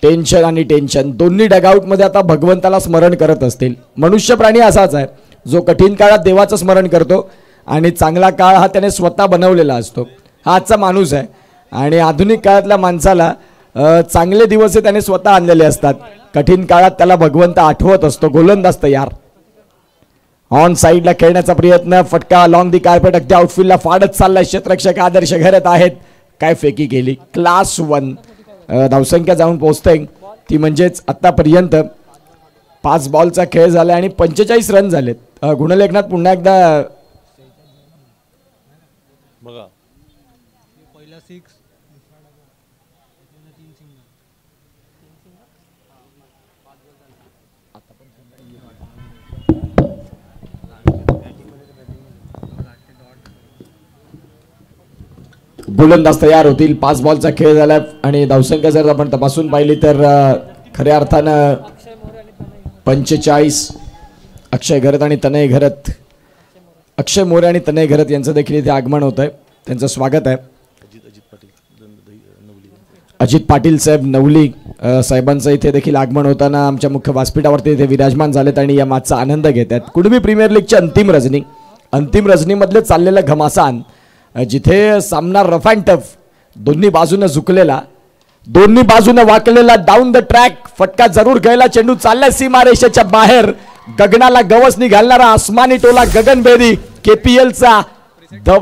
टेन्शन आणि टेन्शन दोन्ही डगआउटमध्ये आता भगवंताला स्मरण करत असतील. मनुष्य प्राणी असाच आहे जो कठीण काळात देवाचं स्मरण करतो आणि चांगला काळ हा त्याने स्वतः बनवलेला असतो. हा आजचा माणूस आहे आणि आधुनिक काळातल्या माणसाला चांगले दिवस त्याने स्वतः आणलेले असतात. कठीण काळात त्याला भगवंत आठवत असतो. गोलंदाज तयार, ऑन साईडला खेळण्याचा प्रयत्न, फटका अलॉंग दी कार्पेट, अगदी आउटफील्डला फाडत चाललाय. क्षेत्ररक्षक आदर्श घरत आहेत. काय फेकी केली, क्लास 1 धावसंख्या जाऊन पोहोचते ती म्हणजेच आतापर्यंत 5 बॉलचा खेळ झाला आणि 45 रन झालेत. गुणलेखनात पुन्हा एकदा बघा गोलंदाज तयार होतील. 5 बॉलचा खेळ झाला आणि धावसंख्या जर आपण तपासून पाहिली तर खऱ्या अर्थानं 45. अक्षय घरत आणि तनय घरत, अक्षय मोरे आणि तनय घरत यांचं देखील इथे आगमन होत आहे. त्यांचं स्वागत आहे. अजित पाटील साहेब नवली साहेबांचं इथे देखील आगमन होताना आमच्या मुख्य व्यासपीठावरती इथे विराजमान झालेत आणि या मॅचचा आनंद घेत आहेत. कुणबी प्रीमियर लीगची अंतिम रजनीमधले चाललेलं घमासान, जिथे सामना रफ अँड टफ, दोन्ही बाजूने झुकलेला, दोन्ही बाजूने वाकलेला, डाऊन द ट्रॅक, फटका जरूर घ्यायला चेंडू चाललाय सीमारेषेच्या बाहेर, गगनाला गवस निघालणारा आसमानी टोला गगनभेदी KPLचा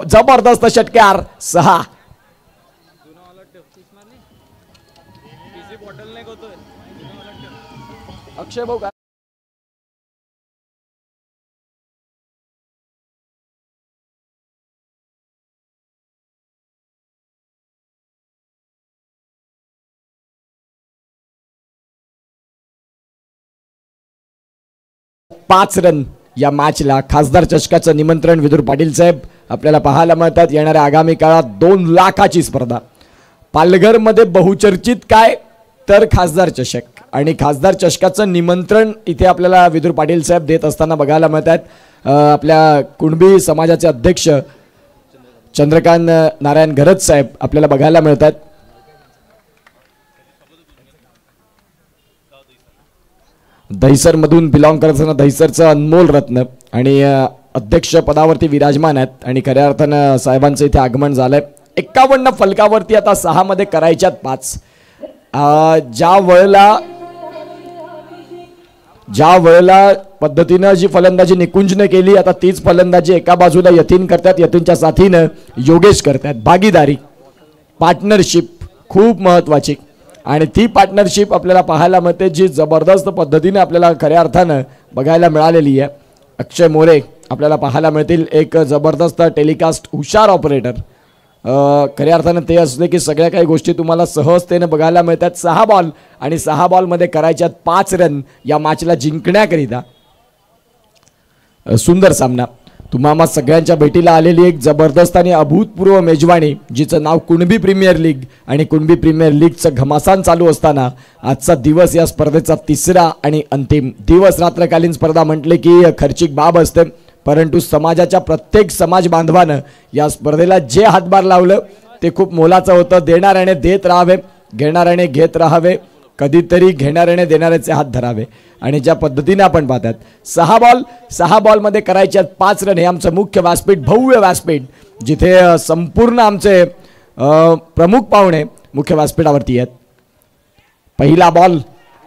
जबरदस्त षटकार 6. अक्षय भाऊ 5 रन या मॅचला. खासदार चषकाचं निमंत्रण विदुर पाटील साहेब आपल्याला पाहायला मिळतात. येणाऱ्या आगामी काळात 2 लाखाची स्पर्धा. पालघरमध्ये बहुचर्चित काय तर खासदार चषक आणि खासदार चषकाचं निमंत्रण इथे आपल्याला विदुर पाटील साहेब देत असताना बघायला मिळतात. आपल्या कुणबी समाजाचे अध्यक्ष चंद्रकांत नारायण घरत साहेब आपल्याला बघायला मिळतात. दहिसरमधून बिलॉंग करत असताना दहिसरचं अनमोल रत्न आणि अध्यक्ष पदावरती विराजमान आहेत आणि खऱ्या अर्थानं साहेबांचं इथे आगमन झालंय. 51 फलकावरती आता 6 मध्ये करायच्यात 5. ज्या वेळेला पद्धतीनं जी फलंदाजी निकुंजने केली, आता तीच फलंदाजी एका बाजूला यतीन करतात, यतीनच्या साथीनं योगेश करतात. भागीदारी, पार्टनरशिप खूप महत्वाची आणि ती पार्टनरशिप आपल्याला पाहायला मिळते जी जबरदस्त पद्धतीने आपल्याला खऱ्या अर्थानं बघायला मिळालेली आहे. अक्षय मोरे आपल्याला पाहायला मिळतील, एक जबरदस्त टेलिकास्ट हुशार ऑपरेटर. खऱ्या अर्थानं ते असले की सगळ्या काही गोष्टी तुम्हाला सहजतेने बघायला मिळतात. 6 बॉल आणि 6 बॉलमध्ये करायच्यात 5 रन या मॅचला जिंकण्याकरिता. सुंदर सामना. तुम्हा सगळ्यांच्या भेटीला आलेली एक जबरदस्त आणि अभूतपूर्व मेजवानी, जिचं नाव कुणबी प्रीमियर लीग आणि कुणबी प्रीमियर लीगचं घमासान चालू असताना आजचा दिवस या स्पर्धेचा 3रा आणि अंतिम दिवस. रात्रकालीन स्पर्धा म्हटले की खर्चिक बाब असते, परंतु समाजाच्या प्रत्येक समाज बांधवानं या स्पर्धेला जे हातभार लावलं ते खूप मोलाचं होतं. देणाऱ्याने देत राहावे, घेणाऱ्याने घेत राहावे, कधीतरी घेणाऱ्याने देणाऱ्याचे हात धरावे आणि ज्या पद्धतीने आपण पाहतात 6 बॉलमध्ये करायच्यात 5 रन. हे आमचं मुख्य व्यासपीठ, भव्य व्यासपीठ, जिथे संपूर्ण आमचे प्रमुख पाहुणे मुख्य व्यासपीठावरती आहेत.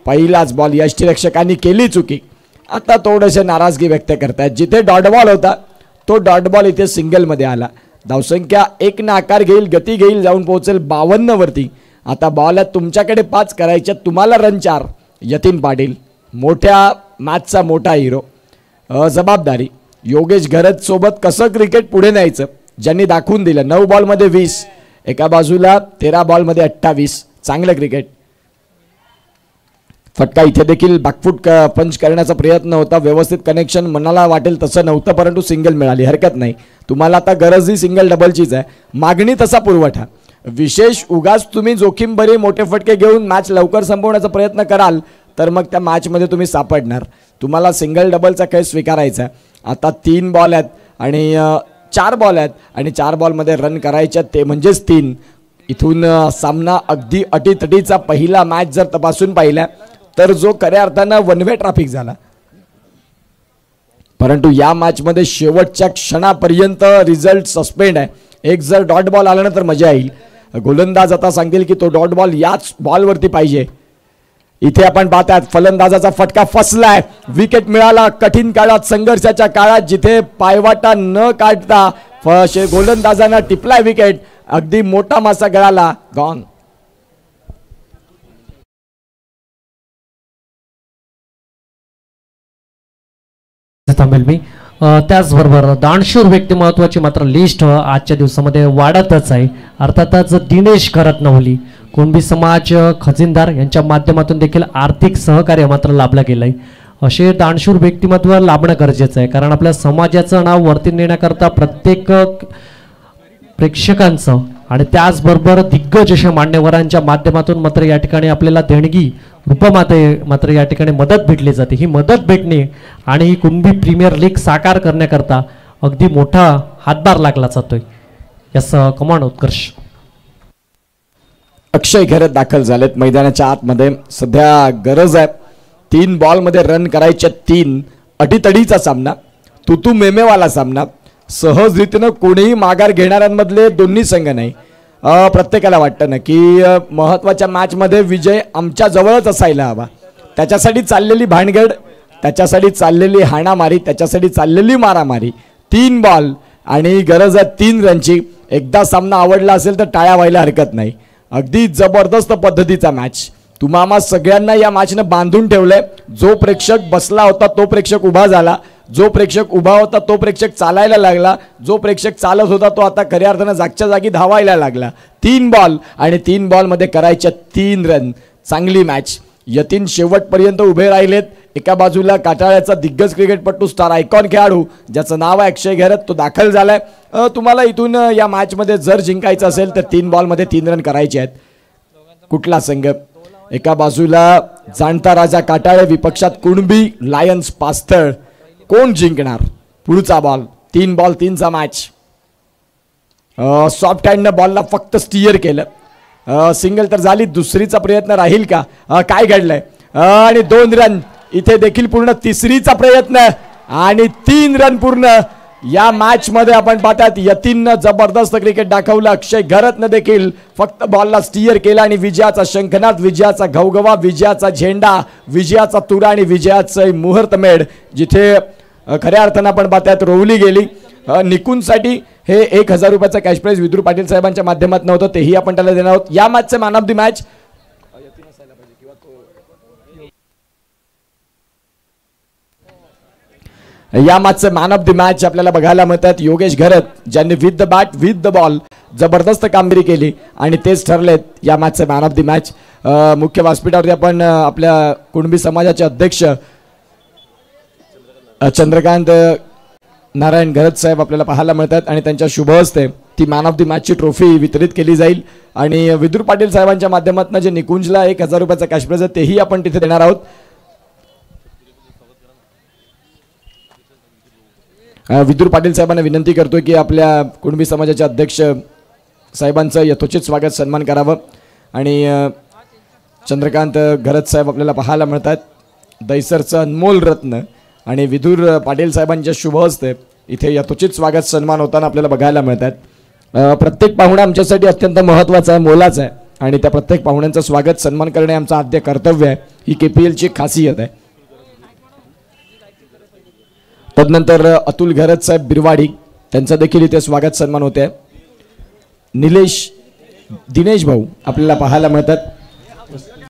पहिलाच बॉल यष्टीरक्षकांनी केली चुकी. आता थोडेसे नाराजगी व्यक्त करतात. जिथे डॉट बॉल होता तो डॉट बॉल इथे सिंगलमध्ये आला. धावसंख्या 1 ने आकार घेईल, गती घेईल, जाऊन पोहोचेल 52 वरती. आता बॉल आहे तुमच्याकडे 5 करायच्यात, तुम्हाला रन 4. यतीन पाटील मोठ्या मॅचचा मोठा हिरो. जबाबदारी योगेश घरत सोबत कसं क्रिकेट पुढे न्यायचं ज्यांनी दाखवून दिलं. 9 बॉलमध्ये 20, एका बाजूला 13 बॉलमध्ये 28. चांगलं क्रिकेट. फटका इथे देखील बॅकफूट पंच करण्याचा प्रयत्न होता. व्यवस्थित कनेक्शन मनाला वाटेल तसं नव्हतं, परंतु सिंगल मिळाली. हरकत नाही, तुम्हाला आता गरज ही सिंगल डबलचीच आहे. मागणी तसा पुरवठा. विशेष उगाच तुम्ही जोखीम बरी मोठे फटके घेऊन मॅच लवकर संपवण्याचा प्रयत्न कराल तर मग त्या मॅचमध्ये तुम्ही सापडणार. तुम्हाला सिंगल डबलचा खेळ स्वीकारायचा आहे. आता 3 बॉल आहेत आणि 4 बॉल आहेत आणि 4 बॉलमध्ये रन करायच्यात, ते म्हणजेच 3. इथून सामना अगदी अटीतटीचा पहिला मॅच जर तपासून पाहिला तर जो खऱ्या अर्थानं वन वे ट्रॅफिक झाला, परंतु या मॅच मध्ये शेवटच्या क्षणापर्यंत रिझल्ट सस्पेंड आहे. एक जर डॉट बॉल आला ना तर मजा येईल. गोलंदाज आता सांगतील की तो डॉट बॉल याच बॉलवरती पाहिजे. इथे आपण पाहतात फलंदाजाचा फटका फसलाय. विकेट मिळाला कठीण काळात, संघर्षाच्या काळात, जिथे पायवाटा न काढता गोलंदाजांना टिपलाय विकेट. अगदी मोठा मासा गळाला. गॉन. थांबेल मी. त्याचबरोबर दानशूर व्यक्तिमत्वाची मात्र लिस्ट आजच्या दिवसामध्ये वाढतच आहे. अर्थातच दिनेश करतनवली कुणबी समाज खजिनदार यांच्या माध्यमातून देखील आर्थिक सहकार्य मात्र लाभलं गेलंय. असे दानशूर व्यक्तिमत्व लाभणं गरजेचं आहे, कारण आपल्या समाजाचं नाव वरती नेण्याकरता प्रत्येक प्रेक्षकांचं आणि त्याचबरोबर दिग्गज अशा मान्यवरांच्या माध्यमातून मात्र या ठिकाणी आपल्याला देणगी रूपमाते मात्र या ठिकाणी मदत भेटली जाते. ही मदत भेटणे आणि ही कुणबी प्रीमियर लीग साकार करण्याकरता अगदी मोठा हातभार लागला जातोय. यास कमान उत्कर्ष. अक्षय घरत दाखल झालेत मैदानाच्या आतमध्ये. सध्या गरज आहे 3 बॉलमध्ये रन करायच्या 3. अटीतडीचा सामना, तुतू मेमेवाला सामना. सहजरीतीनं कोणीही माघार घेणाऱ्यांमधले दोन्ही संघ नाही. प्रत्येकाला वाटतं ना की महत्त्वाच्या मॅचमध्ये विजय आमच्या जवळच असायला हवा. त्याच्यासाठी चाललेली भानगड, त्याच्यासाठी चाललेली हाणामारी, त्याच्यासाठी चाललेली मारामारी. 3 बॉल आणि गरज आहे 3 रनची. एकदा सामना आवडला असेल तर टाळ्या व्हायला हरकत नाही. अगदी जबरदस्त पद्धतीचा मॅच. तुम्हाला सगळ्यांना या मॅचनं बांधून ठेवलंय. जो प्रेक्षक बसला होता तो प्रेक्षक उभा झाला, जो प्रेक्षक उभा होता तो प्रेक्षक चालायला लागला, जो प्रेक्षक चालत होता तो आता खऱ्या अर्थानं जागच्या जागी धावायला लागला. 3 बॉल आणि 3 बॉलमध्ये करायच्या 3 रन. चांगली मॅच. यतीन शेवटपर्यंत उभे राहिलेत. एका बाजूला काटाळ्याचा दिग्गज क्रिकेटपटू, स्टार आयकॉन खेळाडू ज्याचं नाव आहे अक्षय घरत, तो दाखल झालाय. तुम्हाला इथून या मॅचमध्ये जर जिंकायचं असेल तर 3 बॉलमध्ये 3 रन करायचे आहेत. कुठला संघ? एका बाजूला जाणता राजा काटाळे, विपक्षात कुणबी लायन्स पास्थळ. कोण जिंकणार? पुढचा बॉल. 3 बॉल 3चा मॅच. सॉफ्ट हँडनं बॉलला फक्त स्टिअर केलं. सिंगल तर झाली. दुसरीचा प्रयत्न राहील का? काय घडलंय? आणि 2 रन. इथे देखील पूर्ण. तिसरीचा प्रयत्न आणि 3 रन पूर्ण. या मॅच मध्ये आपण पाहतात यतीननं जबरदस्त क्रिकेट दाखवलं. अक्षय घरतनं देखील फक्त बॉलला स्टिअर केला आणि विजयाचा शंखनाद, विजयाचा घवघवा, विजयाचा झेंडा, विजयाचा तुरा आणि विजयाचं मुहूर्तमेढ जिथे खऱ्या अर्थानं आपण पाहतात रोवली गेली. निकुंजसाठी हे 1000 रुपयाचं कॅश प्राइज विदुर पाटील साहेबांच्या माध्यमातून होतं, तेही आपण त्याला देणार आहोत. या मॅचचे मॅन ऑफ द मॅच या मॅचचे मॅन ऑफ द मॅच आपल्याला बघायला मिळतात योगेश घरत, ज्यांनी with the bat with the ball जबरदस्त कामगिरी केली आणि तेच ठरलेत या मॅचचे मॅन ऑफ द मॅच. मुख्य व्यासपीठावरती आपण आपल्या कुणबी समाजाचे अध्यक्ष चंद्रकांत नारायण घरत साहेब आपल्याला पाहायला मिळतात आणि त्यांच्या शुभ हस्ते ती मॅन ऑफ द मॅचची ट्रॉफी वितरित केली जाईल. आणि विदुर पाटील साहेबांच्या माध्यमातून जे निकुंजला 1000 रुपयाचा कॅश प्राइज आहे तेही आपण तिथे देणार आहोत. विदुर पाटील साहेबांना विनंती करतोय की आपल्या कुणबी समाजाचे अध्यक्ष साहेबांचं यथोचित स्वागत सन्मान करावं. आणि चंद्रकांत घरत साहेब आपल्याला पाहायला मिळतात, दैसरचं अनमोल रत्न आणि विदुर पाटील साहेबांच्या शुभ हस्ते इथे यथोचित स्वागत सन्मान होताना आपल्याला बघायला मिळतात. प्रत्येक पाहुणा आमच्यासाठी अत्यंत महत्त्वाचा आहे, मोलाचा आहे आणि त्या प्रत्येक पाहुण्यांचं स्वागत सन्मान करणे आमचं आद्य कर्तव्य आहे. ही KPLची खासियत आहे. तदनंतर अतुल घरत साहेब बिरवाडी, त्यांचा देखील इथे स्वागत सन्मान होते. निलेश दिनेश भाऊ आपल्याला पाहायला मिळतात.